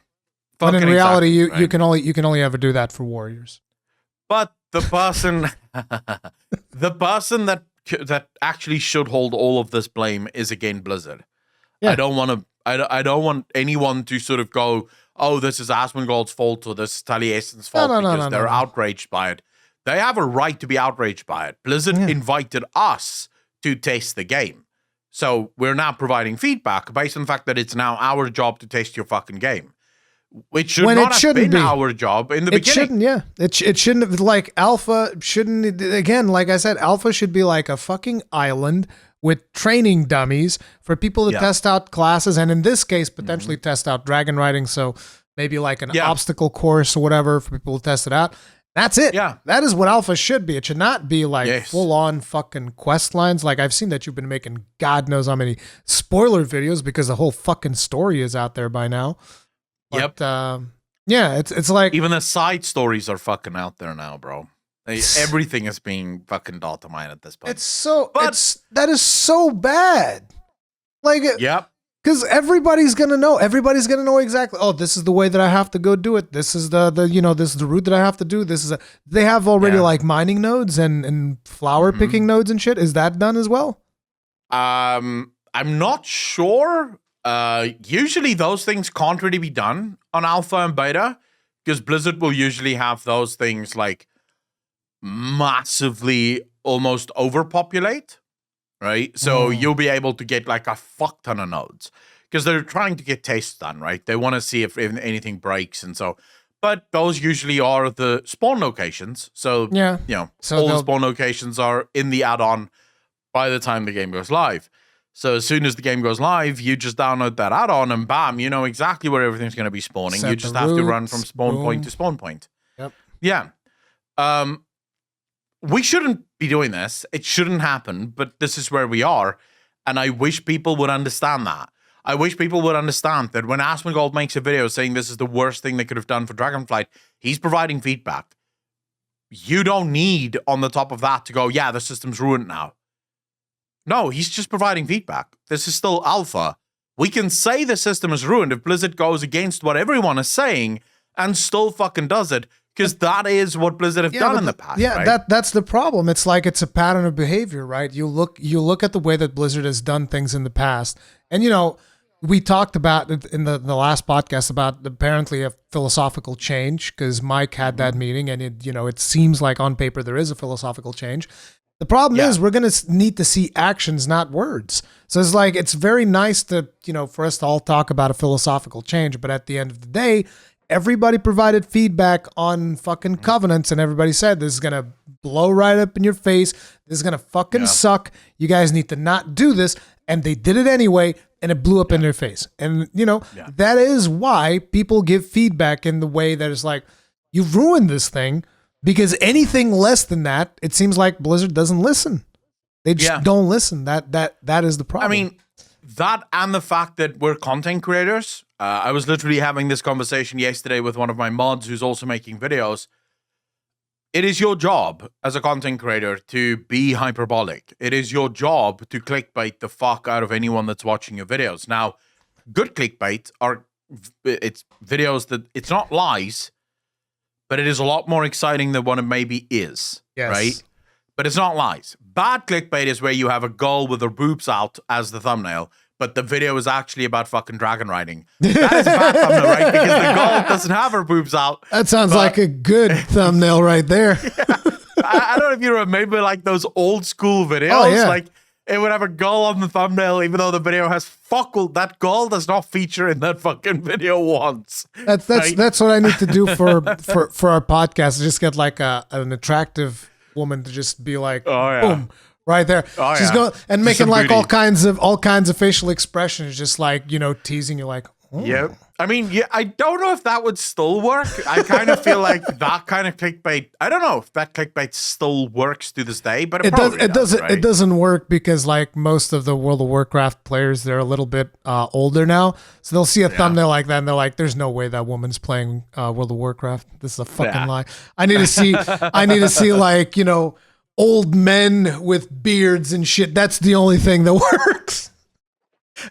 Speaker 2: But in reality, you can only ever do that for warriors.
Speaker 1: But the person, that actually should hold all of this blame is again Blizzard. Yeah. I don't want anyone to sort of go, oh, this is Asmongold's fault or this is Taliesin's fault because they're outraged by it. They have a right to be outraged by it. Blizzard invited us to test the game. So we're now providing feedback based on the fact that it's now our job to test your fucking game. Which should not have been our job in the beginning.
Speaker 2: It shouldn't, yeah. It shouldn't have, like, alpha shouldn't, again, like I said, alpha should be like a fucking island with training dummies for people to test out classes, and in this case, potentially test out Dragonriding, so maybe like an obstacle course or whatever for people to test it out. That's it.
Speaker 1: Yeah.
Speaker 2: That is what alpha should be. It should not be like full-on fucking quest lines. Like, I've seen that you've been making God knows how many spoiler videos because the whole fucking story is out there by now. But, yeah, it's like...
Speaker 1: Even the side stories are fucking out there now, bro. Everything is being fucking data mined at this point.
Speaker 2: It's so... that is so bad. Like... Because everybody's going to know. Everybody's going to know exactly, oh, this is the way that I have to go do it. This is the this is the route that I have to do. They have already like mining nodes and flower picking nodes and shit. Is that done as well?
Speaker 1: I'm not sure. Usually those things can't really be done on alpha and beta because Blizzard will usually have those things like massively almost overpopulate. Right? So you'll be able to get like a fuck ton of nodes because they're trying to get tests done, right? They want to see if anything breaks and so, but those usually are the spawn locations. So, so all the spawn locations are in the add-on by the time the game goes live. So as soon as the game goes live, you just download that add-on and bam, you know exactly where everything's going to be spawning. You just have to run from spawn point to spawn point.
Speaker 2: Yep.
Speaker 1: Yeah. We shouldn't be doing this. It shouldn't happen, but this is where we are. And I wish people would understand that. I wish people would understand that when Asmongold makes a video saying this is the worst thing they could have done for Dragonflight, he's providing feedback. You don't need, on the top of that, to go, yeah, the system's ruined now. No, he's just providing feedback. This is still alpha. We can say the system is ruined if Blizzard goes against what everyone is saying and still fucking does it. Because that is what Blizzard have done in the past.
Speaker 2: Yeah,
Speaker 1: right?
Speaker 2: that's the problem. It's like it's a pattern of behavior, right? You look at the way that Blizzard has done things in the past, and we talked about it in the last podcast about apparently a philosophical change because Mike had that meeting, and it seems like on paper there is a philosophical change. The problem is we're going to need to see actions, not words. So it's like it's very nice to for us to all talk about a philosophical change, but at the end of the day, everybody provided feedback on fucking covenants, and everybody said this is going to blow right up in your face. This is going to fucking suck. You guys need to not do this. And they did it anyway, and it blew up in their face. And, that is why people give feedback in the way that is like, you've ruined this thing, because anything less than that, it seems like Blizzard doesn't listen. They just don't listen. That is the problem.
Speaker 1: I mean, that and the fact that we're content creators. I was literally having this conversation yesterday with one of my mods who's also making videos. It is your job as a content creator to be hyperbolic. It is your job to clickbait the fuck out of anyone that's watching your videos. Now, good clickbait it's videos that it's not lies, but it is a lot more exciting than what it maybe is. Yes. Right? But it's not lies. Bad clickbait is where you have a girl with her boobs out as the thumbnail, but the video is actually about fucking dragon riding. That is a bad thumbnail, right? Because the girl doesn't have her boobs out.
Speaker 2: That sounds like a good thumbnail right there.
Speaker 1: I don't know if you remember like those old school videos. Oh, yeah. Like it would have a girl on the thumbnail, even though the video has fuck all. That girl does not feature in that fucking video once.
Speaker 2: That's what I need to do for our podcast. Just get like an attractive woman to just be like, boom. Right there. Oh, she's going and making like all kinds of facial expressions, just like, teasing you like, oh.
Speaker 1: Yep. I mean, I don't know if that would still work. I kind of feel like that kind of clickbait, I don't know if that clickbait still works to this day, but it doesn't. Right?
Speaker 2: It doesn't work because like most of the World of Warcraft players, they're a little bit older now. So they'll see a thumbnail like that and they're like, there's no way that woman's playing World of Warcraft. This is a fucking lie. I need to see like, old men with beards and shit. That's the only thing that works.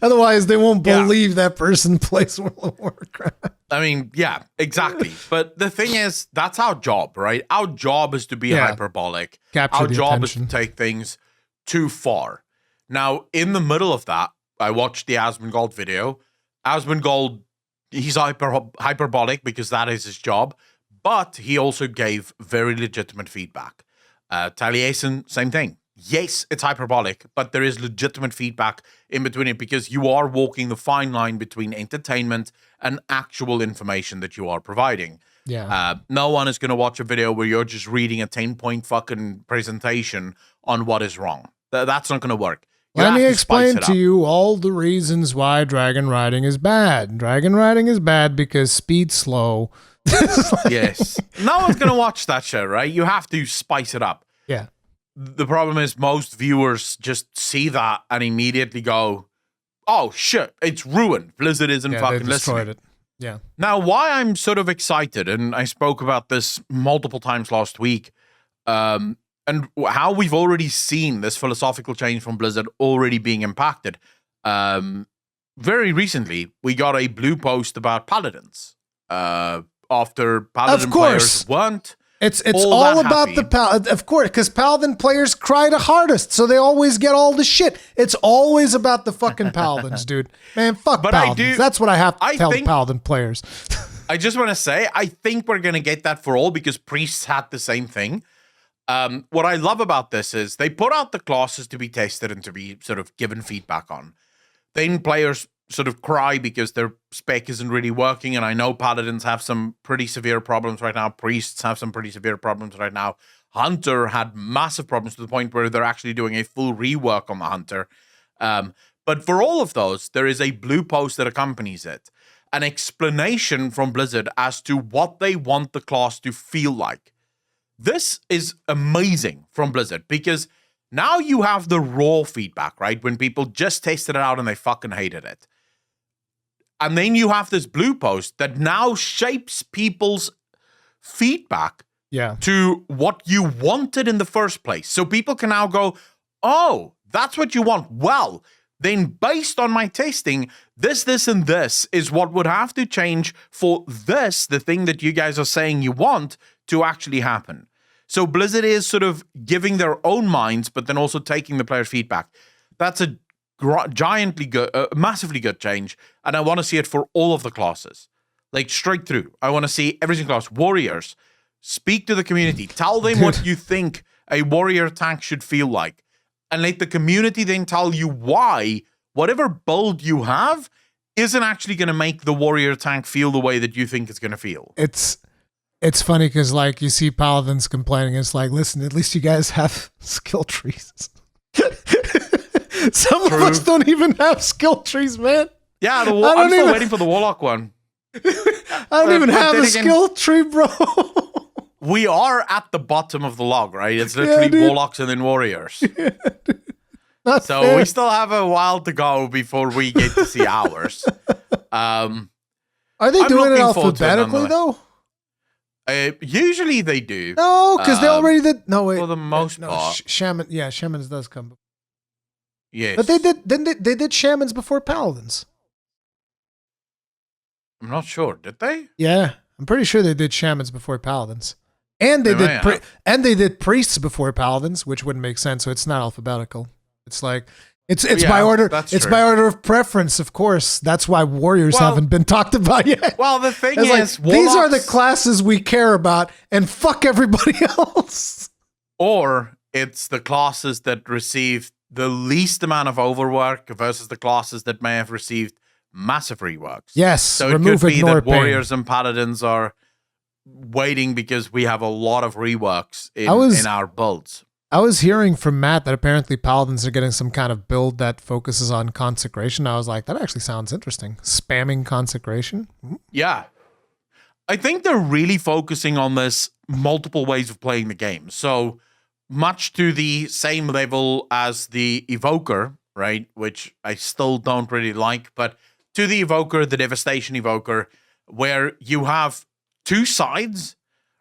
Speaker 2: Otherwise, they won't believe that person plays World of Warcraft.
Speaker 1: I mean, yeah, exactly. But the thing is, that's our job, right? Our job is to be hyperbolic.
Speaker 2: Capture
Speaker 1: our
Speaker 2: the
Speaker 1: job
Speaker 2: attention.
Speaker 1: is to take things too far. Now, in the middle of that, I watched the Asmongold video. Asmongold, he's hyperbolic because that is his job. But he also gave very legitimate feedback. Taliesin, same thing. Yes, it's hyperbolic, but there is legitimate feedback in between it because you are walking the fine line between entertainment and actual information that you are providing.
Speaker 2: Yeah.
Speaker 1: No one is going to watch a video where you're just reading a 10-point fucking presentation on what is wrong. That's not going to work.
Speaker 2: Let me explain to you all the reasons why dragon riding is bad. Dragon riding is bad because speed's slow.
Speaker 1: Yes. No one's going to watch that show, right? You have to spice it up.
Speaker 2: Yeah.
Speaker 1: The problem is most viewers just see that and immediately go, oh, shit, it's ruined. Blizzard isn't fucking listening.
Speaker 2: It. Yeah.
Speaker 1: Now, why I'm sort of excited, and I spoke about this multiple times last week, and how we've already seen this philosophical change from Blizzard already being impacted. Very recently, we got a blue post about Paladins. After Paladin players weren't.
Speaker 2: It's all about the Paladin, of course, because Paladin players cry the hardest, so they always get all the shit. It's always about the fucking Paladins, dude. Man, fuck Paladins. That's what I have to tell Paladin players.
Speaker 1: I just want to say, I think we're going to get that for all because priests had the same thing. What I love about this is they put out the classes to be tested and to be sort of given feedback on. Then players sort of cry because their spec isn't really working, and I know Paladins have some pretty severe problems right now. Priests have some pretty severe problems right now. Hunter had massive problems to the point where they're actually doing a full rework on the Hunter. But for all of those, there is a blue post that accompanies it. An explanation from Blizzard as to what they want the class to feel like. This is amazing from Blizzard because now you have the raw feedback, right? When people just tested it out and they fucking hated it. And then you have this blue post that now shapes people's feedback to what you wanted in the first place. So people can now go, oh, that's what you want. Well, then based on my testing, this, and this is what would have to change for this, the thing that you guys are saying you want, to actually happen. So Blizzard is sort of giving their own minds, but then also taking the player's feedback. That's a giantly good, massively good change, and I want to see it for all of the classes, like straight through. I want to see every single class. Warriors, speak to the community, tell them what you think a warrior tank should feel like, and let the community then tell you why whatever build you have isn't actually going to make the warrior tank feel the way that you think it's going to feel.
Speaker 2: It's funny because like you see Paladins complaining. It's like, listen, at least you guys have skill trees. Some of us don't even have skill trees, man.
Speaker 1: Yeah, I'm still waiting for the Warlock one.
Speaker 2: I don't even have a skill tree, bro.
Speaker 1: We are at the bottom of the log, right? It's literally Warlocks and then Warriors.
Speaker 2: Yeah,
Speaker 1: so
Speaker 2: fair.
Speaker 1: We still have a while to go before we get to see ours.
Speaker 2: Are they doing it alphabetically, though?
Speaker 1: Usually they do.
Speaker 2: No, because they already did. No, wait.
Speaker 1: For the most part.
Speaker 2: Shamans does come.
Speaker 1: Yes.
Speaker 2: But they did Shamans before Paladins.
Speaker 1: I'm not sure. Did they?
Speaker 2: Yeah, I'm pretty sure they did Shamans before Paladins. And they did priests before Paladins, which wouldn't make sense, so it's not alphabetical. It's like it's by order. It's by order of preference, of course. That's why warriors haven't been talked about yet.
Speaker 1: Well, the thing is,
Speaker 2: like, these are the classes we care about, and fuck everybody else.
Speaker 1: Or it's the classes that received the least amount of overwork versus the classes that may have received massive reworks.
Speaker 2: Yes,
Speaker 1: so it could be that warriors and paladins are waiting because we have a lot of reworks in our builds.
Speaker 2: I was hearing from Matt that apparently paladins are getting some kind of build that focuses on consecration. I was like, that actually sounds interesting. Spamming consecration?
Speaker 1: Yeah. I think they're really focusing on this multiple ways of playing the game. So much to the same level as the Evoker, right? Which I still don't really like, but to the Evoker, the Devastation Evoker, where you have two sides,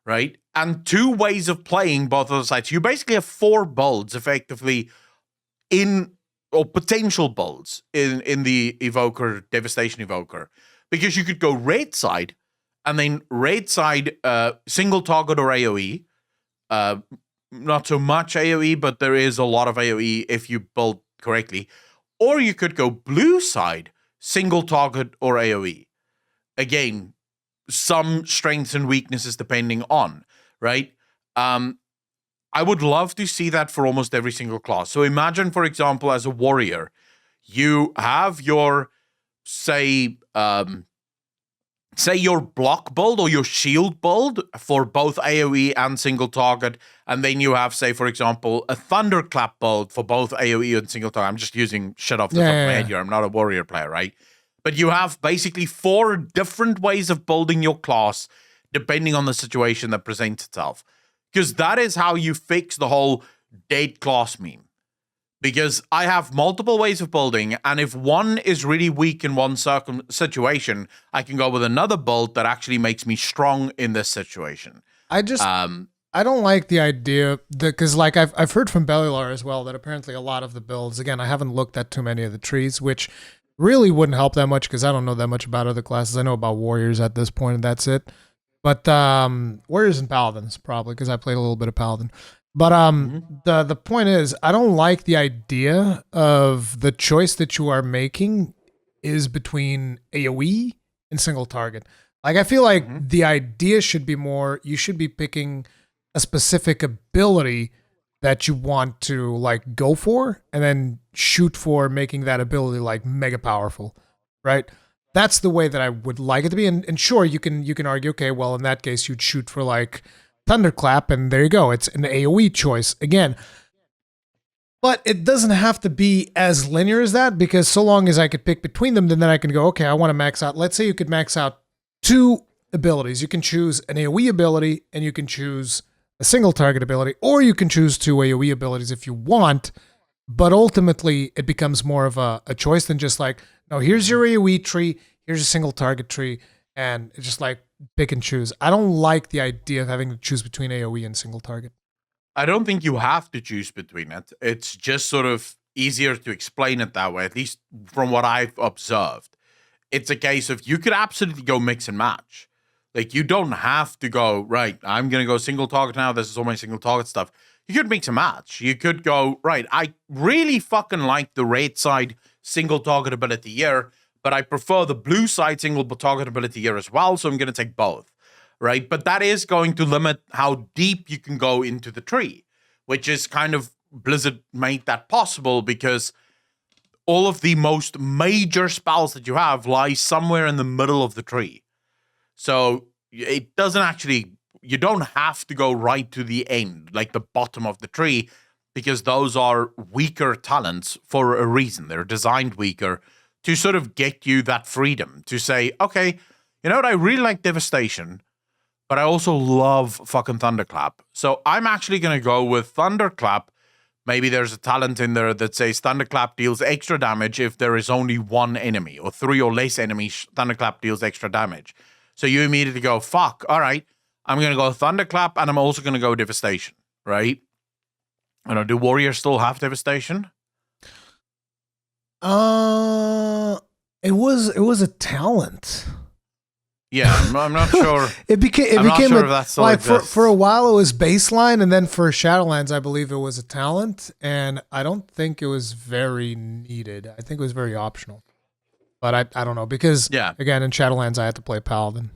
Speaker 1: right? And two ways of playing both of the sides. You basically have four builds effectively or potential builds in the Evoker, Devastation Evoker. Because you could go raid side, and then raid side single target or AoE. Not so much AoE, but there is a lot of AoE if you build correctly. Or you could go blue side, single target or AoE. Again, some strengths and weaknesses depending on, right? I would love to see that for almost every single class. So imagine, for example, as a warrior, you have your, say your block build or your shield build for both AoE and single target, and then you have, say, for example, a thunderclap build for both AoE and single target. I'm just using shit off the top of my head here. I'm not a warrior player, right? But you have basically 4 different ways of building your class depending on the situation that presents itself. Because that is how you fix the whole dead class meme. Because I have multiple ways of building, and if one is really weak in one situation, I can go with another build that actually makes me strong in this situation.
Speaker 2: I don't like the idea because, like, I've heard from Bellular as well that apparently a lot of the builds, again, I haven't looked at too many of the trees, which really wouldn't help that much because I don't know that much about other classes. I know about warriors at this point, and that's it. But warriors and paladins probably because I played a little bit of paladin. But the point is, I don't like the idea of the choice that you are making is between AoE and single target. Like, I feel like the idea should be more, you should be picking a specific ability that you want to, like, go for and then shoot for making that ability, like, mega powerful, right? That's the way that I would like it to be. And sure, you can argue, okay, well, in that case, you'd shoot for, like, Thunderclap, and there you go. It's an AoE choice again. But it doesn't have to be as linear as that, because so long as I could pick between them, then I can go, okay, I want to max out. Let's say you could max out 2 abilities. You can choose an AoE ability, and you can choose a single target ability, or you can choose 2 AoE abilities if you want. But ultimately, it becomes more of a choice than just like, no, here's your AoE tree, here's a single target tree, and it's just like, pick and choose. I don't like the idea of having to choose between AoE and single target.
Speaker 1: I don't think you have to choose between it. It's just sort of easier to explain it that way, at least from what I've observed. It's a case of you could absolutely go mix and match. Like, you don't have to go, right, I'm going to go single target now. This is all my single target stuff. You could mix and match. You could go, right, I really fucking like the red side single target ability here, but I prefer the blue side single target ability here as well, so I'm going to take both, right? But that is going to limit how deep you can go into the tree, which is kind of, Blizzard made that possible because all of the most major spells that you have lie somewhere in the middle of the tree. So it doesn't actually, you don't have to go right to the end, like the bottom of the tree, because those are weaker talents for a reason. They're designed weaker to sort of get you that freedom to say, okay, you know what, I really like Devastation, but I also love fucking Thunderclap. So I'm actually going to go with Thunderclap. Maybe there's a talent in there that says Thunderclap deals extra damage if there is only 1 enemy, or 3 or less enemies, Thunderclap deals extra damage. So you immediately go, fuck, all right, I'm going to go Thunderclap, and I'm also going to go Devastation, right? I don't know, do Warriors still have Devastation?
Speaker 2: It was a talent.
Speaker 1: Yeah, I'm not sure.
Speaker 2: it became
Speaker 1: not sure if that still
Speaker 2: like
Speaker 1: exists.
Speaker 2: for a while it was baseline, and then for Shadowlands I believe it was a talent, and I don't think it was very needed. I think it was very optional. But I don't know, because again, in Shadowlands I had to play Paladin.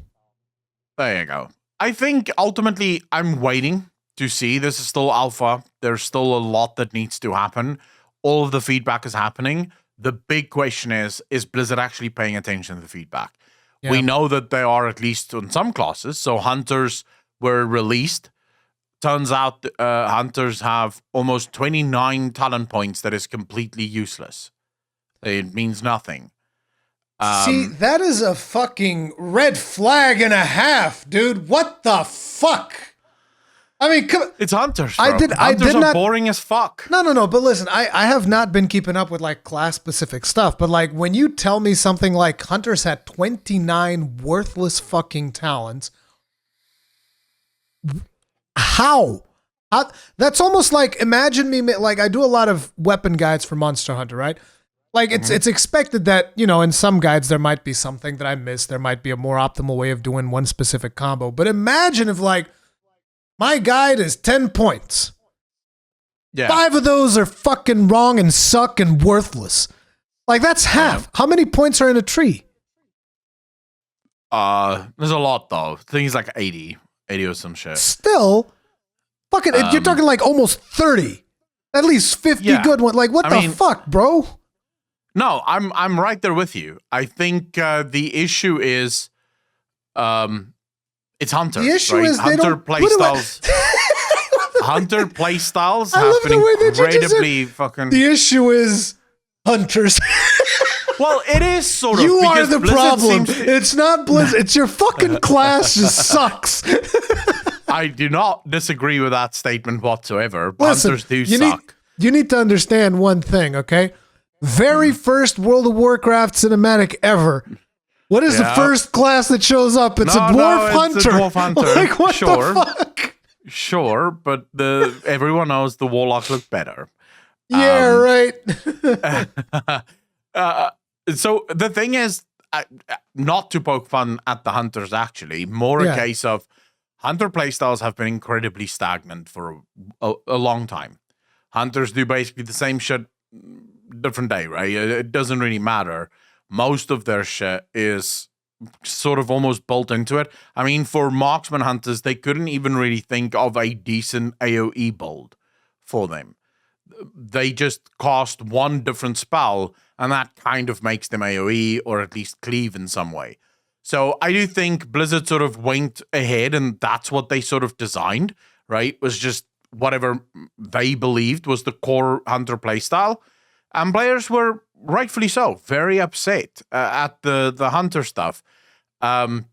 Speaker 1: There you go. I think ultimately I'm waiting to see. This is still alpha. There's still a lot that needs to happen. All of the feedback is happening. The big question is Blizzard actually paying attention to the feedback? Yeah. We know that they are, at least on some classes. So Hunters were released. Turns out Hunters have almost 29 talent points that is completely useless. It means nothing.
Speaker 2: See, that is a fucking red flag and a half, dude. What the fuck? I mean, come on.
Speaker 1: It's Hunters, bro.
Speaker 2: Hunters
Speaker 1: are
Speaker 2: not,
Speaker 1: boring as fuck.
Speaker 2: No. But listen, I have not been keeping up with like class-specific stuff. But like, when you tell me something like Hunters had 29 worthless fucking talents, how? That's almost like, imagine me, like, I do a lot of weapon guides for Monster Hunter, right? Like, it's expected that, you know, in some guides there might be something that I missed. There might be a more optimal way of doing one specific combo. But imagine if, like, my guide is 10 points. Yeah. 5 of those are fucking wrong and suck and worthless. Like, that's half. How many points are in a tree?
Speaker 1: There's a lot though. I think it's like 80 or some shit.
Speaker 2: Still, fucking, you're talking like almost 30. At least 50 good ones. Like, what the fuck, bro?
Speaker 1: No, I'm right there with you. I think the issue is, it's Hunter.
Speaker 2: The issue
Speaker 1: right?
Speaker 2: is
Speaker 1: Hunter playstyles. Hunter playstyles
Speaker 2: I
Speaker 1: have
Speaker 2: love
Speaker 1: been
Speaker 2: the way that you just
Speaker 1: incredibly
Speaker 2: said,
Speaker 1: fucking.
Speaker 2: The issue is Hunters.
Speaker 1: Well, it is sort of.
Speaker 2: You are
Speaker 1: because
Speaker 2: the
Speaker 1: Blizzard
Speaker 2: problem.
Speaker 1: to-
Speaker 2: It's not Blizzard. It's your fucking class just sucks.
Speaker 1: I do not disagree with that statement whatsoever.
Speaker 2: Listen,
Speaker 1: Hunters do suck.
Speaker 2: You need to understand one thing, okay? Very first World of Warcraft cinematic ever. What is the first class that shows up? It's a dwarf hunter.
Speaker 1: It's a dwarf hunter.
Speaker 2: Like, what
Speaker 1: sure.
Speaker 2: the fuck?
Speaker 1: Sure, but everyone knows the warlock look better.
Speaker 2: Yeah, right.
Speaker 1: So the thing is, not to poke fun at the hunters, actually, more a case of hunter playstyles have been incredibly stagnant for a long time. Hunters do basically the same shit, different day, right? It doesn't really matter. Most of their shit is sort of almost built into it. I mean, for marksman hunters, they couldn't even really think of a decent AoE build for them. They just cast one different spell, and that kind of makes them AoE, or at least cleave in some way. So I do think Blizzard sort of went ahead, and that's what they sort of designed, right? Was just whatever they believed was the core hunter playstyle. And players were rightfully so very upset at the hunter stuff. And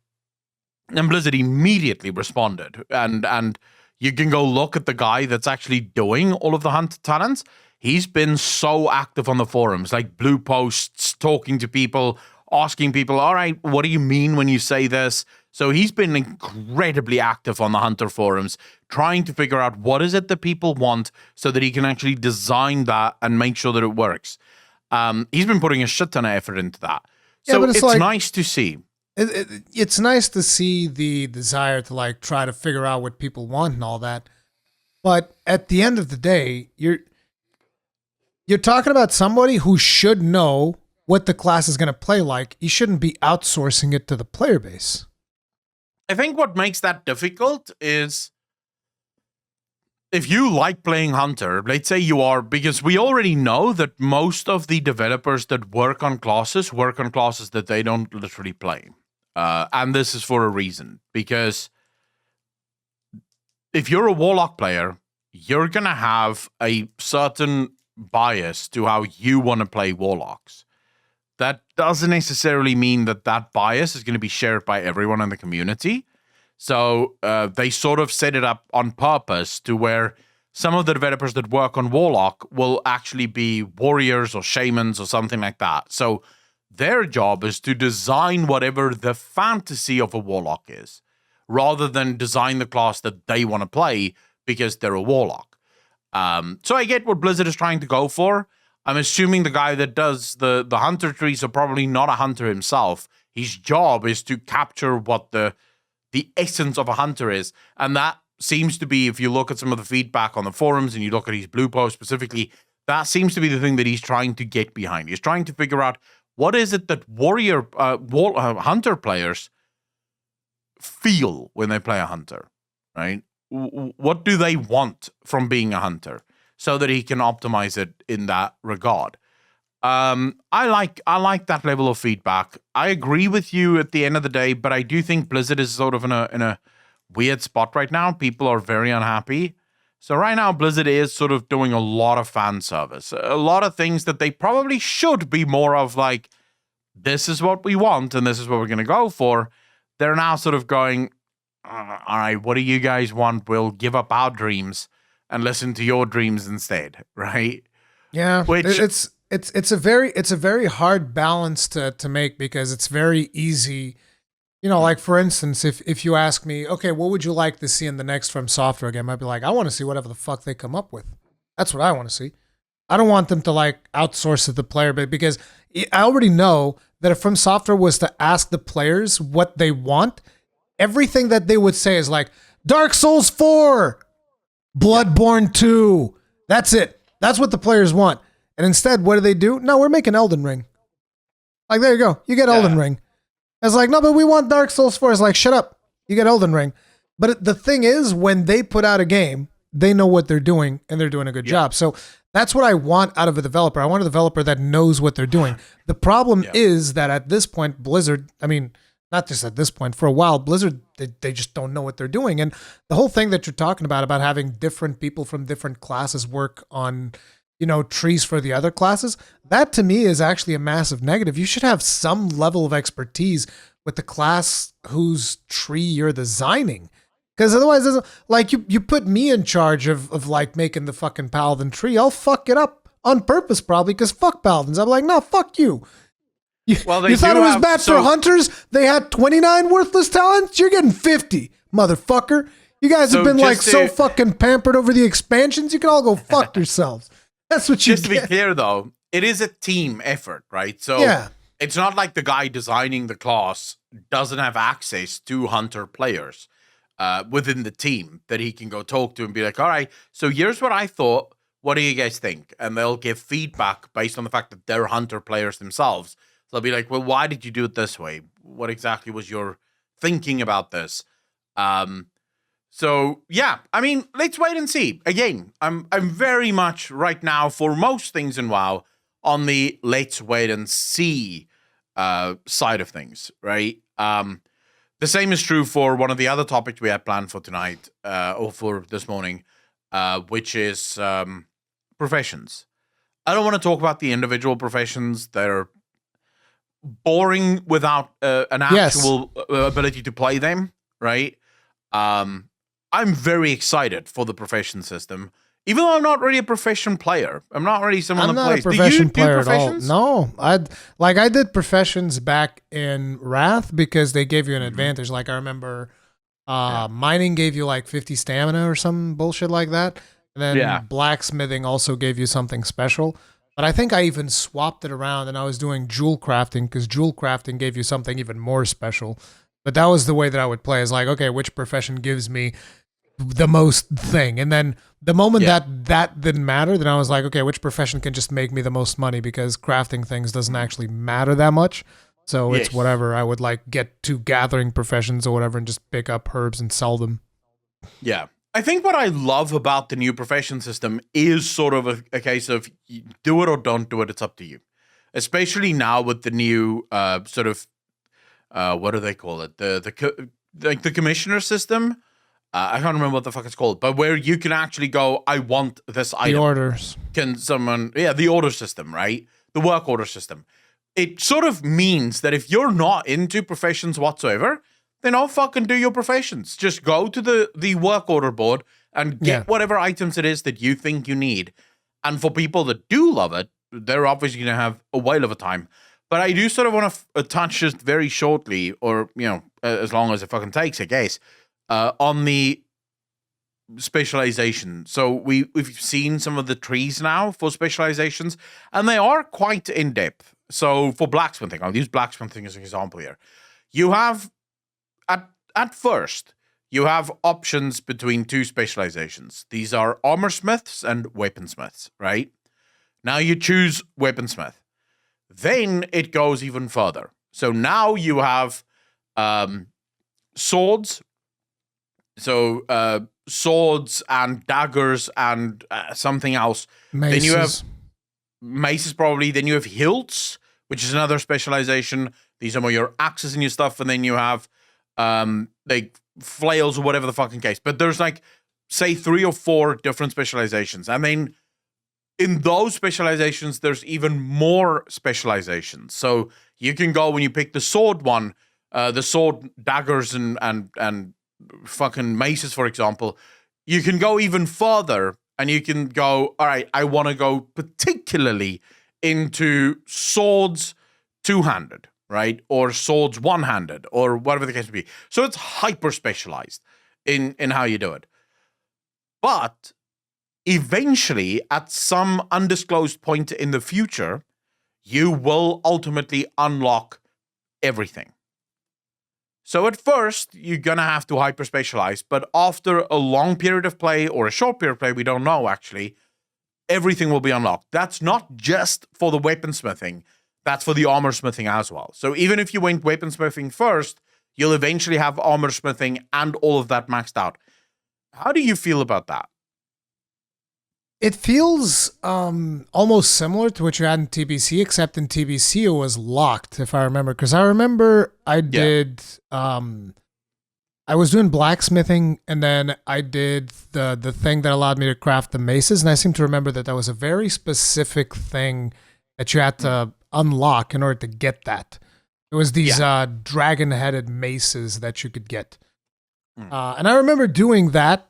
Speaker 1: Blizzard immediately responded. And you can go look at the guy that's actually doing all of the hunter talents. He's been so active on the forums, like blue posts, talking to people, asking people, all right, what do you mean when you say this? So he's been incredibly active on the Hunter forums, trying to figure out what is it that people want so that he can actually design that and make sure that it works. He's been putting a shit ton of effort into that. So
Speaker 2: but
Speaker 1: it's
Speaker 2: like,
Speaker 1: nice to see.
Speaker 2: It's nice to see the desire to like try to figure out what people want and all that. But at the end of the day, you're talking about somebody who should know what the class is going to play like. You shouldn't be outsourcing it to the player base.
Speaker 1: I think what makes that difficult is if you like playing Hunter, let's say you are, because we already know that most of the developers that work on classes that they don't literally play. And this is for a reason, because if you're a Warlock player, you're going to have a certain bias to how you want to play Warlocks. That doesn't necessarily mean that that bias is going to be shared by everyone in the community. So they sort of set it up on purpose to where some of the developers that work on Warlock will actually be warriors or shamans or something like that. So their job is to design whatever the fantasy of a Warlock is, rather than design the class that they want to play because they're a Warlock. So I get what Blizzard is trying to go for. I'm assuming the guy that does the hunter trees are probably not a hunter himself. His job is to capture what the essence of a hunter is. And that seems to be, if you look at some of the feedback on the forums and you look at his blue post specifically, that seems to be the thing that he's trying to get behind. He's trying to figure out what is it that hunter players feel when they play a hunter, right? What do they want from being a hunter, so that he can optimize it in that regard. I like that level of feedback. I agree with you at the end of the day, but I do think Blizzard is sort of in a weird spot right now. People are very unhappy. So right now, Blizzard is sort of doing a lot of fan service, a lot of things that they probably should be more of like, this is what we want and this is what we're going to go for. They're now sort of going, all right, what do you guys want? We'll give up our dreams and listen to your dreams instead, right?
Speaker 2: Yeah,
Speaker 1: which
Speaker 2: it's a very hard balance to make, because it's very easy. You know, like for instance, if you ask me, okay, what would you like to see in the next From Software game? I'd be like, I want to see whatever the fuck they come up with. That's what I want to see. I don't want them to like outsource it to the player, but because I already know that if From Software was to ask the players what they want, everything that they would say is like Dark Souls 4. Bloodborne 2. That's it. That's what the players want. And instead, what do? No, we're making Elden Ring. Like, there you go. You get Elden Ring. It's like, no, but we want Dark Souls 4. It's like, shut up. You get Elden Ring. But the thing is, when they put out a game, they know what they're doing and they're doing a good job. So that's what I want out of a developer. I want a developer that knows what they're doing. The problem is that at this point, Blizzard, I mean, not just at this point, for a while, Blizzard, they just don't know what they're doing. And the whole thing that you're talking about having different people from different classes work on, trees for the other classes, that to me is actually a massive negative. You should have some level of expertise with the class whose tree you're designing. Because otherwise, like you put me in charge of like making the fucking paladin tree, I'll fuck it up on purpose probably because fuck paladins. I'm like, no, fuck you. You thought it was bad for hunters? They had 29 worthless talents? You're getting 50, motherfucker. You guys have been like so fucking pampered over the expansions. You can all go fuck yourselves. That's what you
Speaker 1: Just to be clear though, it is a team effort, right? So it's not like the guy designing the class doesn't have access to hunter players within the team that he can go talk to and be like, all right, so here's what I thought. What do you guys think? And they'll give feedback based on the fact that they're hunter players themselves. So they'll be like, well, why did you do it this way? What exactly was your thinking about this? So yeah, I mean, let's wait and see. Again, I'm very much right now for most things in WoW on the let's wait and see side of things, right? The same is true for one of the other topics we had planned for tonight or for this morning, which is professions. I don't want to talk about the individual professions. They're boring without an actual ability to play them, right? I'm very excited for the profession system, even though I'm not really a profession player. I'm not really someone that plays.
Speaker 2: I'm not a profession player at all. No, I did professions back in Wrath because they gave you an advantage. Like I remember mining gave you like 50 stamina or some bullshit like that. And then blacksmithing also gave you something special. But I think I even swapped it around and I was doing jewel crafting because jewel crafting gave you something even more special. But that was the way that I would play. Is like, okay, which profession gives me the most thing? And then the moment that didn't matter, then I was like, okay, which profession can just make me the most money? Because crafting things doesn't actually matter that much. So it's whatever. I would like get to gathering professions or whatever and just pick up herbs and sell them.
Speaker 1: Yeah. I think what I love about the new profession system is sort of a case of do it or don't do it. It's up to you. Especially now with the new sort of what do they call it? The commissioner system. I can't remember what the fuck it's called, but where you can actually go, I want this item.
Speaker 2: The orders.
Speaker 1: Can someone, the order system, right? The work order system. It sort of means that if you're not into professions whatsoever, then don't fucking do your professions. Just go to the work order board and get whatever items it is that you think you need. And for people that do love it, they're obviously going to have a whale of a time. But I do sort of want to touch just very shortly, or, as long as it fucking takes, I guess, on the specialization. So we've seen some of the trees now for specializations, and they are quite in-depth. So for blacksmithing, I'll use blacksmithing as an example here. You have, at first, you have options between two specializations. These are armor smiths and weaponsmiths, right? Now you choose weaponsmith. Then it goes even further. So now you have swords. So swords and daggers and something else.
Speaker 2: Maces.
Speaker 1: Then you have maces probably. Then you have hilts, which is another specialization. These are more your axes and your stuff. And then you have like flails or whatever the fucking case. But there's like, say, 3 or 4 different specializations. And then in those specializations, there's even more specializations. So you can go when you pick the sword one, the sword daggers and fucking maces, for example, you can go even further and you can go, all right, I want to go particularly into swords two-handed, right? Or swords one-handed or whatever the case may be. So it's hyper specialized in how you do it. But eventually, at some undisclosed point in the future, you will ultimately unlock everything. So at first, you're going to have to hyper-specialize, but after a long period of play or a short period of play, we don't know actually, everything will be unlocked. That's not just for the weaponsmithing. that's for the armor smithing as well. So even if you went weaponsmithing first, you'll eventually have armor smithing and all of that maxed out. How do you feel about that?
Speaker 2: It feels almost similar to what you had in TBC, except in TBC it was locked, if I remember. Because I remember I did, I was doing blacksmithing, and then I did the thing that allowed me to craft the maces, and I seem to remember that was a very specific thing that you had to unlock in order to get that. It was these dragon-headed maces that you could get. And I remember doing that.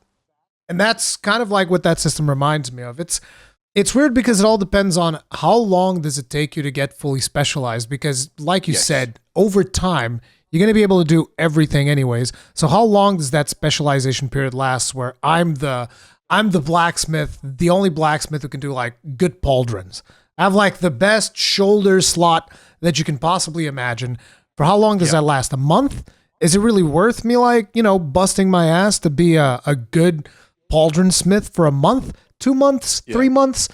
Speaker 2: And that's kind of like what that system reminds me of. It's weird because it all depends on how long does it take you to get fully specialized. Because like you said, over time, you're going to be able to do everything anyways. So how long does that specialization period last where I'm the blacksmith, the only blacksmith who can do like good pauldrons. I have like the best shoulder slot that you can possibly imagine. For how long does that last? A month? Is it really worth me like, busting my ass to be a good pauldron smith for a month, 2 months, 3 months,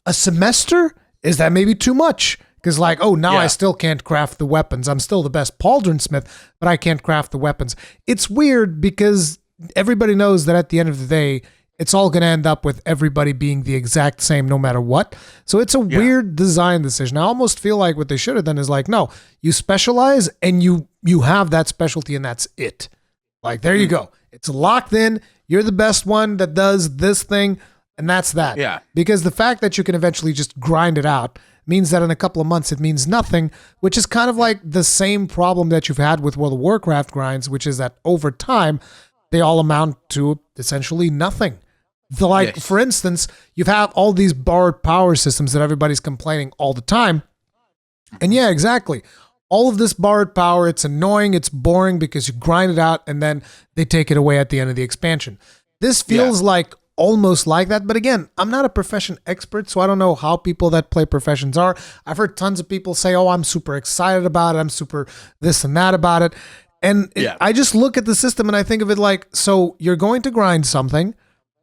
Speaker 2: a semester? Is that maybe too much? Because I still can't craft the weapons. I'm still the best pauldron smith, but I can't craft the weapons. It's weird because everybody knows that at the end of the day, it's all going to end up with everybody being the exact same no matter what. So it's a weird design decision. I almost feel like what they should have done is like, no, you specialize and you have that specialty and that's it. Like, there you go. It's locked in. You're the best one that does this thing, and that's that.
Speaker 1: Yeah.
Speaker 2: Because the fact that you can eventually just grind it out means that in a couple of months it means nothing, which is kind of like the same problem that you've had with World of Warcraft grinds, which is that over time, they all amount to essentially nothing. For instance, you've had all these borrowed power systems that everybody's complaining all the time. And yeah, exactly. All of this borrowed power, it's annoying, it's boring because you grind it out and then they take it away at the end of the expansion. This feels like almost like that. But again, I'm not a profession expert, so I don't know how people that play professions are. I've heard tons of people say, I'm super excited about it. I'm super this and that about it. And I just look at the system and I think of it like, so you're going to grind something.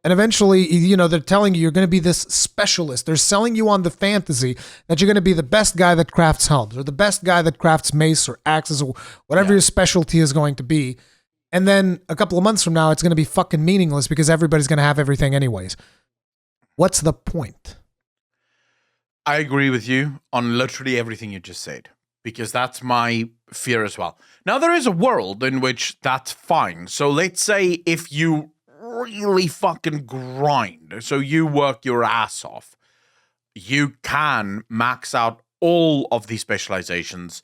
Speaker 2: And eventually, they're telling you're going to be this specialist. They're selling you on the fantasy that you're going to be the best guy that crafts helms or the best guy that crafts mace or axes or whatever your specialty is going to be. And then a couple of months from now, it's going to be fucking meaningless because everybody's going to have everything anyways. What's the point?
Speaker 1: I agree with you on literally everything you just said, because that's my fear as well. Now, there is a world in which that's fine. So let's say if you really fucking grind, so you work your ass off, you can max out all of these specializations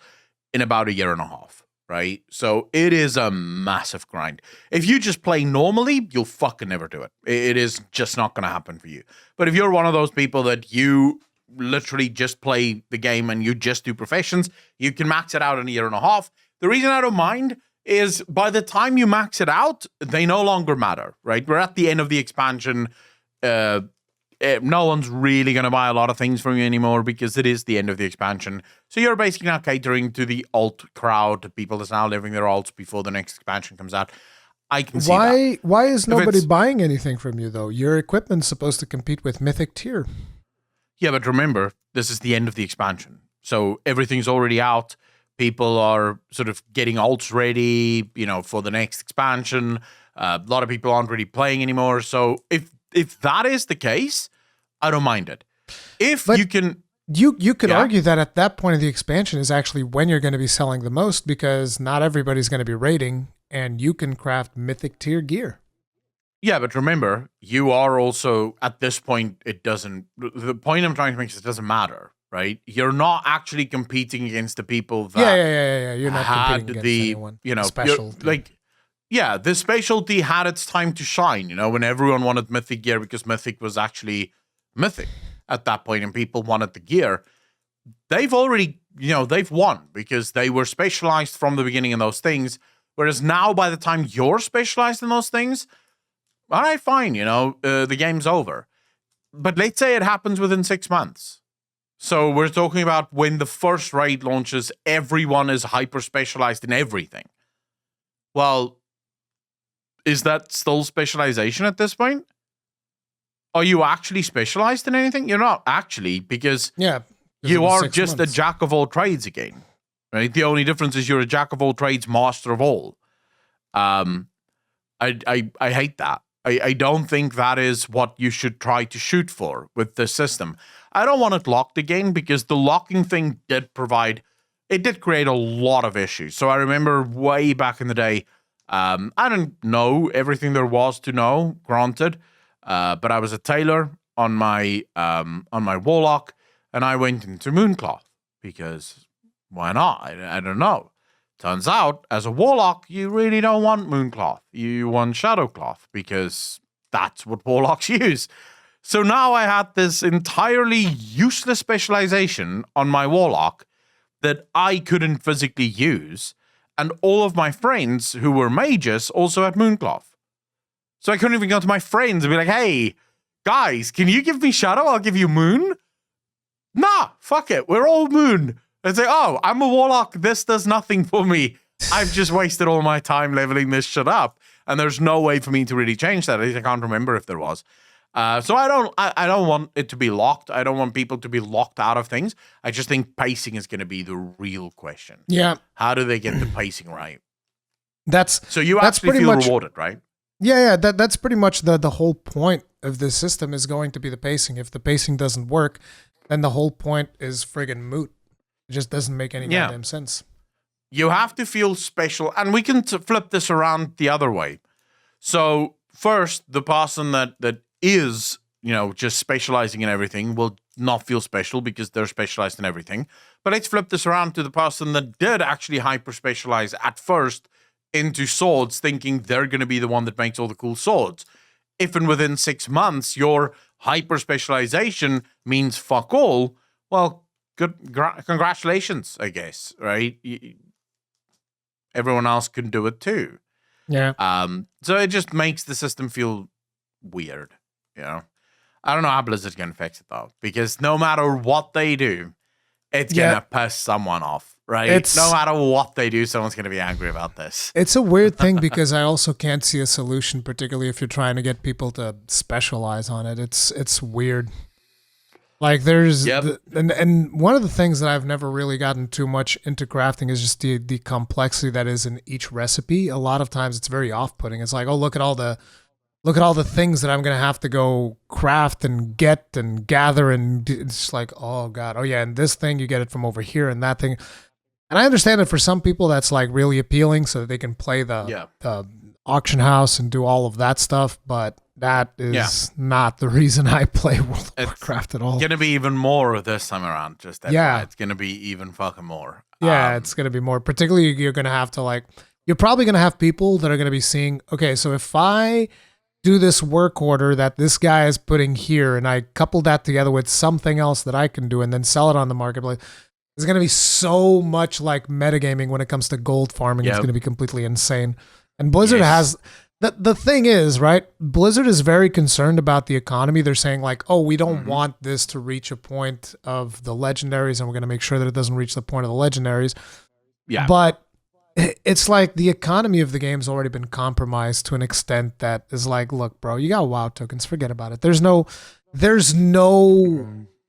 Speaker 1: in about a year and a half, right? So it is a massive grind. If you just play normally, you'll fucking never do it. It is just not going to happen for you. But if you're one of those people that you literally just play the game and you just do professions, you can max it out in a year and a half. The reason I don't mind is by the time you max it out, they no longer matter, right? We're at the end of the expansion. No one's really going to buy a lot of things from you anymore because it is the end of the expansion. So you're basically now catering to the alt crowd, people that's now living their alts before the next expansion comes out. I can see that.
Speaker 2: Why is nobody buying anything from you, though? Your equipment's supposed to compete with Mythic Tier.
Speaker 1: Yeah, but remember, this is the end of the expansion. So everything's already out. People are sort of getting alts ready, for the next expansion. A lot of people aren't really playing anymore. So if that is the case, I don't mind it. You could
Speaker 2: argue that at that point of the expansion is actually when you're going to be selling the most because not everybody's going to be raiding and you can craft Mythic Tier gear.
Speaker 1: Yeah, but remember, you are also, at this point, the point I'm trying to make is it doesn't matter. Right, you're not actually competing against the people that
Speaker 2: You're not competing against anyone.
Speaker 1: Specialty. The specialty had its time to shine. When everyone wanted Mythic gear because Mythic was actually Mythic at that point, and people wanted the gear. They've already, they've won because they were specialized from the beginning in those things. Whereas now, by the time you're specialized in those things, all right, fine. The game's over. But let's say it happens within 6 months. So we're talking about when the first raid launches, everyone is hyper-specialized in everything. Well, is that still specialization at this point? Are you actually specialized in anything? You're not actually, because...
Speaker 2: Yeah,
Speaker 1: You
Speaker 2: was
Speaker 1: are
Speaker 2: 6
Speaker 1: just
Speaker 2: months.
Speaker 1: a jack of all trades again, right? The only difference is you're a jack of all trades, master of all. I hate that. I don't think that is what you should try to shoot for with this system. I don't want it locked again because the locking thing did create a lot of issues. So I remember way back in the day, I didn't know everything there was to know, granted, but I was a tailor on my warlock, and I went into Mooncloth because why not? I don't know. Turns out, as a warlock, you really don't want Mooncloth. You want Shadowcloth because that's what warlocks use. So now I had this entirely useless specialization on my warlock that I couldn't physically use, and all of my friends who were mages also had Mooncloth. So I couldn't even go to my friends and be like, hey, guys, can you give me Shadow? I'll give you Moon. Nah, fuck it. We're all Moon. And say, oh, I'm a warlock. This does nothing for me. I've just wasted all my time leveling this shit up. And there's no way for me to really change that. At least I can't remember if there was. So I don't want it to be locked. I don't want people to be locked out of things. I just think pacing is going to be the real question.
Speaker 2: Yeah.
Speaker 1: How do they get the pacing right?
Speaker 2: So
Speaker 1: you actually feel rewarded, right?
Speaker 2: Yeah. That's pretty much the whole point of this system is going to be the pacing. If the pacing doesn't work, then the whole point is friggin' moot. It just doesn't make any goddamn sense.
Speaker 1: You have to feel special, and we can flip this around the other way. So first, the person that is, just specializing in everything will not feel special because they're specialized in everything. But let's flip this around to the person that did actually hyper specialize at first into swords, thinking they're going to be the one that makes all the cool swords. If and within 6 months your hyper specialization means fuck all, well, congratulations, I guess, right? Everyone else can do it too.
Speaker 2: Yeah.
Speaker 1: So it just makes the system feel weird, I don't know how Blizzard's going to fix it, though, because no matter what they do, it's going to piss someone off, right? No matter what they do, someone's going to be angry about this.
Speaker 2: It's a weird thing because I also can't see a solution, particularly if you're trying to get people to specialize on it. It's weird. Like there's, and one of the things that I've never really gotten too much into crafting is just the complexity that is in each recipe. A lot of times it's very off-putting. It's like, oh, look at all the things that I'm going to have to go craft and get and gather. And it's like, oh God. Oh yeah. And this thing, you get it from over here and that thing. And I understand that for some people that's like really appealing so that they can play the auction house and do all of that stuff. But that is not the reason I play World of Warcraft at all.
Speaker 1: It's going to be even more this time around. Just that. Yeah. It's going to be even fucking more.
Speaker 2: Yeah, it's going to be more. Particularly, you're going to have to you're probably going to have people that are going to be seeing, okay, so if I do this work order that this guy is putting here and I couple that together with something else that I can do and then sell it on the marketplace, there's going to be so much like metagaming when it comes to gold farming. It's going to be completely insane. And Blizzard has... The thing is, right, Blizzard is very concerned about the economy. They're saying like, oh, we don't want this to reach a point of the legendaries and we're going to make sure that it doesn't reach the point of the legendaries. Yeah. But it's like the economy of the game's already been compromised to an extent that is like, look, bro, you got WoW tokens. Forget about it. There's no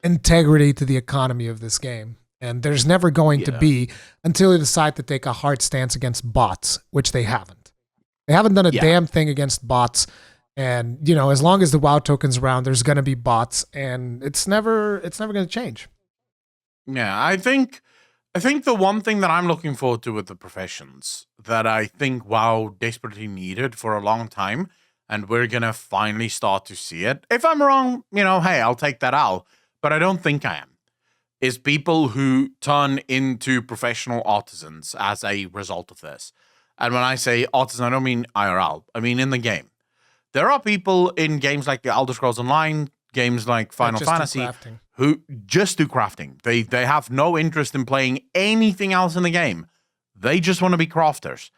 Speaker 2: integrity to the economy of this game. And there's never going to be until they decide to take a hard stance against bots, which they haven't. They haven't done a damn thing against bots. And, as long as the WoW token's around, there's going to be bots and it's never going to change.
Speaker 1: Yeah, I think the one thing that I'm looking forward to with the professions that I think WoW desperately needed for a long time, and we're going to finally start to see it. If I'm wrong, hey, I'll take that out. But I don't think I am. Is people who turn into professional artisans as a result of this. And when I say artisan, I don't mean IRL. I mean in the game. There are people in games like the Elder Scrolls Online, games like Final Fantasy, who just do crafting. They have no interest in playing anything else in the game. They just want to be crafters.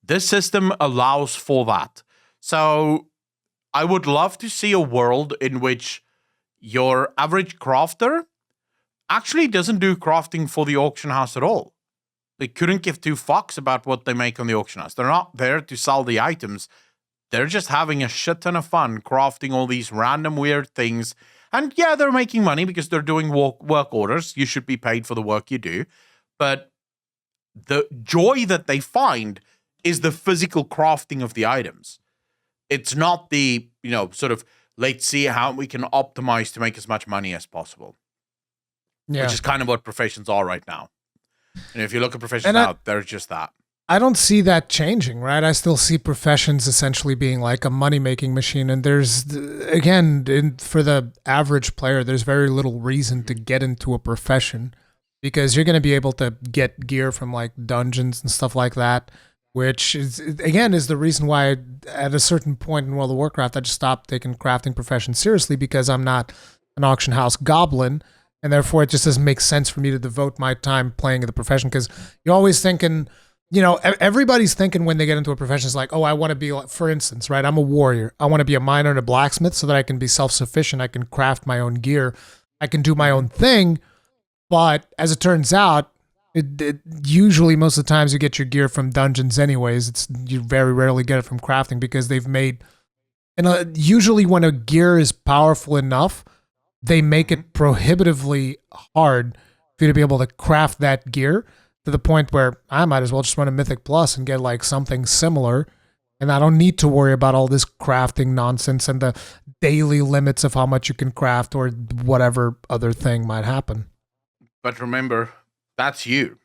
Speaker 1: This system allows for that. So I would love to see a world in which your average crafter actually doesn't do crafting for the auction house at all. They couldn't give two fucks about what they make on the auction house. They're not there to sell the items. They're just having a shit ton of fun crafting all these random weird things And yeah, they're making money because they're doing work orders. You should be paid for the work you do. But the joy that they find is the physical crafting of the items. It's not the, sort of, let's see how we can optimize to make as much money as possible. Yeah. Which is kind of what professions are right now. And if you look at professions now, they're just that.
Speaker 2: I don't see that changing, right? I still see professions essentially being like a money-making machine. And there's, again, for the average player, there's very little reason to get into a profession because you're going to be able to get gear from like dungeons and stuff like that, which is, again, is the reason why at a certain point in World of Warcraft, I just stopped taking crafting profession seriously because I'm not an auction house goblin. And therefore, it just doesn't make sense for me to devote my time playing the profession because you're always thinking, everybody's thinking when they get into a profession, it's like, oh, I want to be, like, for instance, right? I'm a warrior. I want to be a miner and a blacksmith so that I can be self-sufficient. I can craft my own gear. I can do my own thing. But as it turns out, it usually most of the times you get your gear from dungeons anyways. You very rarely get it from crafting because they've made, and usually when a gear is powerful enough, they make it prohibitively hard for you to be able to craft that gear to the point where I might as well just run a Mythic Plus and get like something similar. And I don't need to worry about all this crafting nonsense and the daily limits of how much you can craft or whatever other thing might happen.
Speaker 1: But remember, that's you.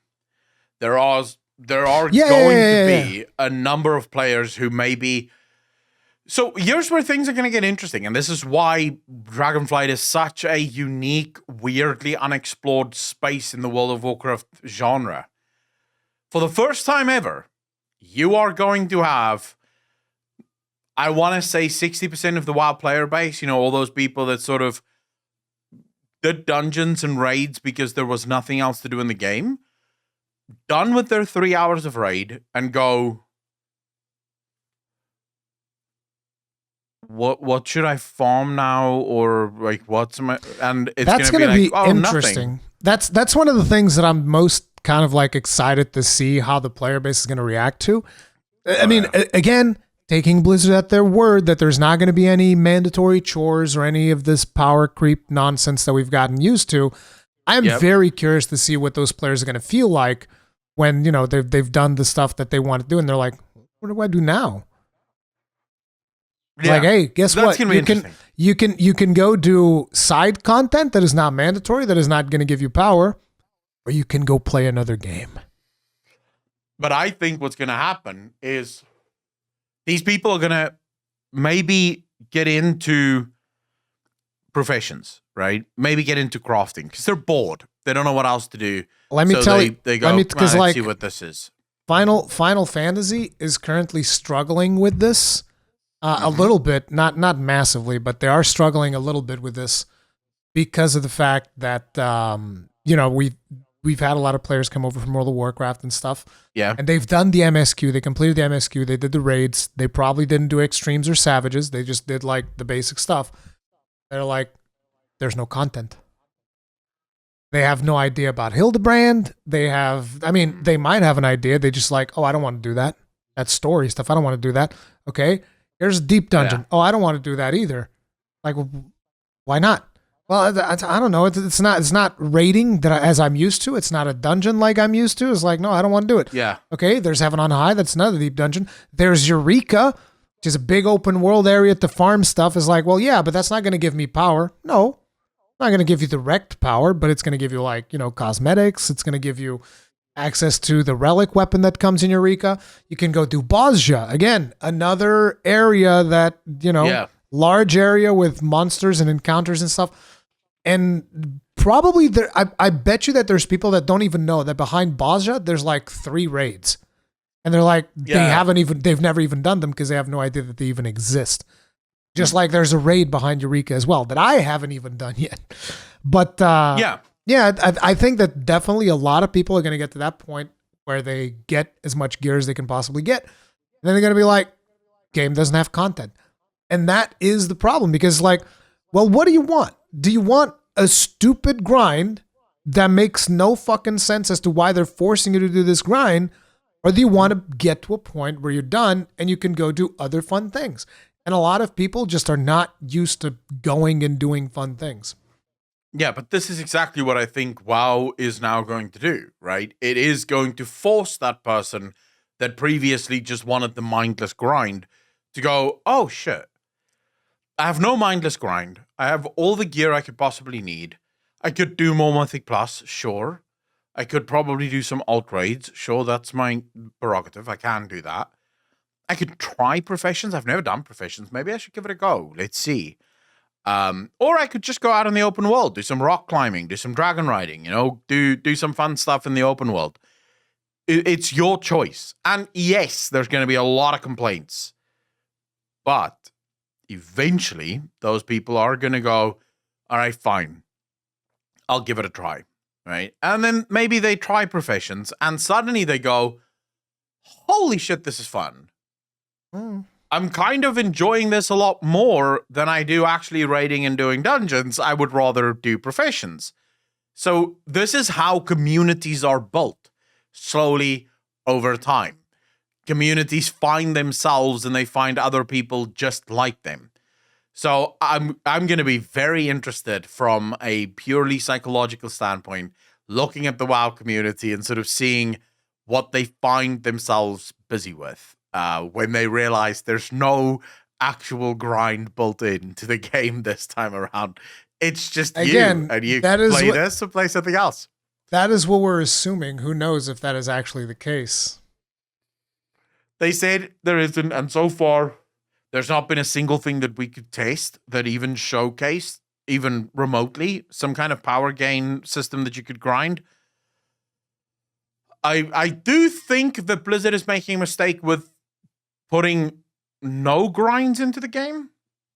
Speaker 1: There are going to be a number of players who maybe... So here's where things are going to get interesting, and this is why Dragonflight is such a unique, weirdly unexplored space in the World of Warcraft genre. For the first time ever, you are going to have, I want to say 60% of the WoW player base, all those people that sort of did dungeons and raids because there was nothing else to do in the game, done with their 3 hours of raid and go... What should I farm now, or like what's my, and it's
Speaker 2: that's
Speaker 1: going to be like,
Speaker 2: interesting.
Speaker 1: Nothing.
Speaker 2: That's one of the things that I'm most kind of like excited to see how the player base is going to react to. I mean, again, taking Blizzard at their word that there's not going to be any mandatory chores or any of this power creep nonsense that we've gotten used to. I'm very curious to see what those players are going to feel like when they've done the stuff that they want to do, and they're like, what do I do now? Yeah. Like, hey, guess what? You can go do side content that is not mandatory, that is not going to give you power, or you can go play another game.
Speaker 1: But I think what's going to happen is these people are going to maybe get into professions, right? Maybe get into crafting because they're bored. They don't know what else to do.
Speaker 2: Let me tell you.
Speaker 1: They go, let's see what this is.
Speaker 2: Final Fantasy is currently struggling with this. A little bit, not massively, but they are struggling a little bit with this because of the fact that we've had a lot of players come over from World of Warcraft and stuff.
Speaker 1: Yeah.
Speaker 2: And they've done the MSQ, they completed the MSQ, they did the raids, they probably didn't do extremes or savages, they just did like the basic stuff. They're like, there's no content. They have no idea about Hildebrand. They might have an idea, they just like, oh, I don't want to do that. That's story stuff, I don't want to do that. Okay. Here's a deep dungeon. Yeah. Oh, I don't want to do that either. Like, why not? Well, I don't know. It's not raiding as I'm used to. It's not a dungeon like I'm used to. It's like, no, I don't want to do it.
Speaker 1: Yeah.
Speaker 2: Okay, there's Heaven on High. That's another deep dungeon. There's Eureka, which is a big open world area to farm stuff. Is like, well, yeah, but that's not going to give me power. No, not going to give you direct power, but it's going to give you like, cosmetics. It's going to give you access to the relic weapon that comes in Eureka. You can go do Bozja. Again, another area that, large area with monsters and encounters and stuff. And probably I bet you that there's people that don't even know that behind Bozja, there's like 3 raids. And they're like, they've never even done them because they have no idea that they even exist. Just like there's a raid behind Eureka as well that I haven't even done yet. But I think that definitely a lot of people are going to get to that point where they get as much gear as they can possibly get. And then they're going to be like, game doesn't have content. And that is the problem because like, well, what do you want? Do you want a stupid grind that makes no fucking sense as to why they're forcing you to do this grind? Or do you want to get to a point where you're done and you can go do other fun things? And a lot of people just are not used to going and doing fun things.
Speaker 1: Yeah, but this is exactly what I think WoW is now going to do, right? It is going to force that person that previously just wanted the mindless grind to go, oh shit, I have no mindless grind. I have all the gear I could possibly need. I could do more Mythic Plus, sure. I could probably do some alt raids. Sure, that's my prerogative. I can do that. I could try professions. I've never done professions. Maybe I should give it a go. Let's see. Or I could just go out in the open world, do some rock climbing, do some dragon riding, do some fun stuff in the open world. It's your choice. And yes, there's going to be a lot of complaints. But eventually, those people are going to go, all right, fine. I'll give it a try. Right? And then maybe they try professions and suddenly they go, holy shit, this is fun. I'm kind of enjoying this a lot more than I do actually raiding and doing dungeons. I would rather do professions. So this is how communities are built, slowly over time. Communities find themselves and they find other people just like them. So I'm going to be very interested from a purely psychological standpoint, looking at the WoW community and sort of seeing what they find themselves busy with when they realize there's no actual grind built into the game this time around. It's just
Speaker 2: again,
Speaker 1: you, and you play this or play something else.
Speaker 2: That is what we're assuming. Who knows if that is actually the case?
Speaker 1: They said there isn't, and so far, there's not been a single thing that we could test that even showcased, even remotely, some kind of power gain system that you could grind. I do think that Blizzard is making a mistake with putting no grinds into the game.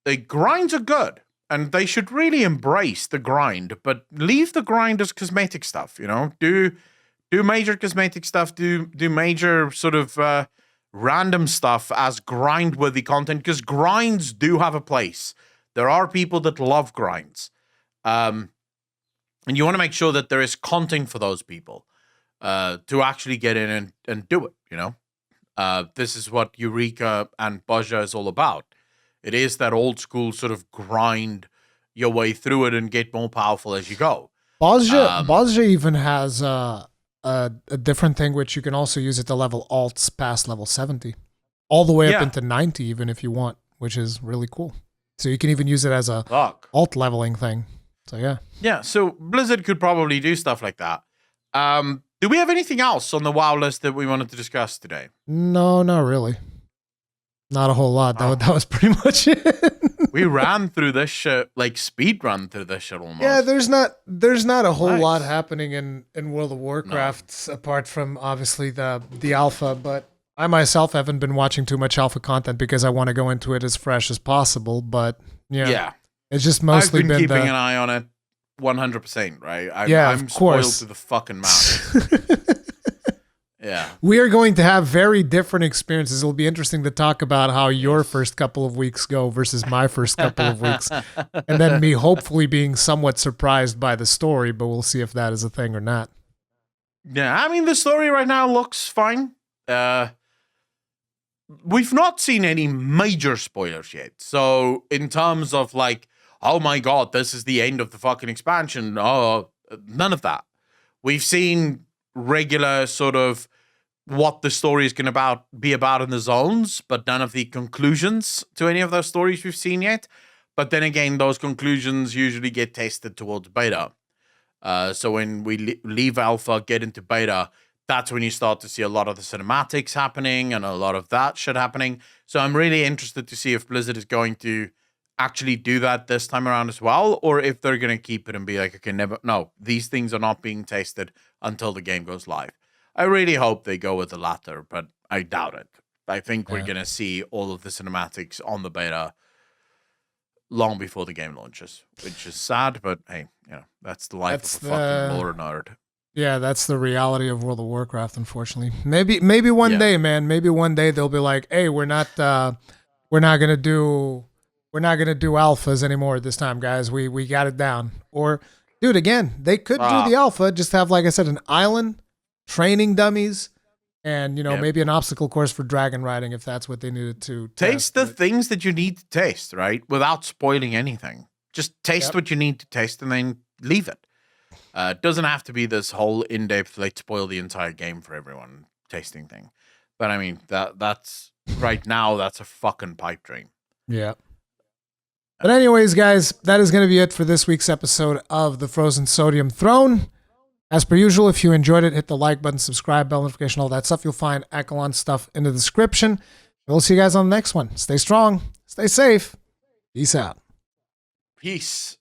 Speaker 1: The grinds are good, and they should really embrace the grind, but leave the grind as cosmetic stuff, Do major cosmetic stuff, do major sort of random stuff as grind-worthy content, because grinds do have a place. There are people that love grinds. And you want to make sure that there is content for those people to actually get in and do it, This is what Eureka and Baja is all about. It is that old school sort of grind your way through it and get more powerful as you go.
Speaker 2: Baja even has a different thing which you can also use it to level alts past level 70. All the way up into 90 even if you want, which is really cool. So you can even use it as a alt leveling thing. So yeah.
Speaker 1: Yeah, so Blizzard could probably do stuff like that. Do we have anything else on the WoW list that we wanted to discuss today?
Speaker 2: No, not really. Not a whole lot. That was pretty much it.
Speaker 1: We ran through this shit, like speed run through this shit almost.
Speaker 2: Yeah, there's not a whole lot happening in World of Warcraft apart from obviously the alpha, but I myself haven't been watching too much alpha content because I want to go into it as fresh as possible, but yeah. It's just mostly
Speaker 1: I've been keeping an eye on it 100%, right? I'm spoiled to the fucking mouth. Yeah.
Speaker 2: We are going to have very different experiences. It'll be interesting to talk about how your first couple of weeks go versus my first couple of weeks. And then me hopefully being somewhat surprised by the story, but we'll see if that is a thing or not.
Speaker 1: Yeah, I mean, the story right now looks fine. We've not seen any major spoilers yet. So in terms of like, oh my God, this is the end of the fucking expansion. Oh, none of that. We've seen regular sort of what the story is going to be about in the zones, but none of the conclusions to any of those stories we've seen yet. But then again, those conclusions usually get tested towards beta. So when we leave alpha, get into beta, that's when you start to see a lot of the cinematics happening and a lot of that shit happening. So I'm really interested to see if Blizzard is going to actually do that this time around as well, or if they're going to keep it and be like, okay, no, these things are not being tested until the game goes live. I really hope they go with the latter, but I doubt it. I think we're going to see all of the cinematics on the beta long before the game launches, which is sad, but hey, that's the life of a fucking lore nerd.
Speaker 2: Yeah, that's the reality of World of Warcraft, unfortunately. Maybe one day, man. Maybe one day they'll be like, hey, we're not gonna do alphas anymore this time, guys. We got it down. Or, dude, again, they could do the alpha, just have, like I said, an island, training dummies, And, maybe an obstacle course for dragon riding if that's what they needed to
Speaker 1: taste the things that you need to taste, right? Without spoiling anything. Just taste what you need to taste and then leave it. It doesn't have to be this whole in-depth, let's spoil the entire game for everyone tasting thing. But I mean, that's right now, that's a fucking pipe dream.
Speaker 2: Yeah. But anyways, guys, that is going to be it for this week's episode of the Frozen Sodium Throne. As per usual, if you enjoyed it, hit the like button, subscribe, bell notification, all that stuff. You'll find Accolonn stuff in the description. We'll see you guys on the next one. Stay strong. Stay safe. Peace out.
Speaker 1: Peace.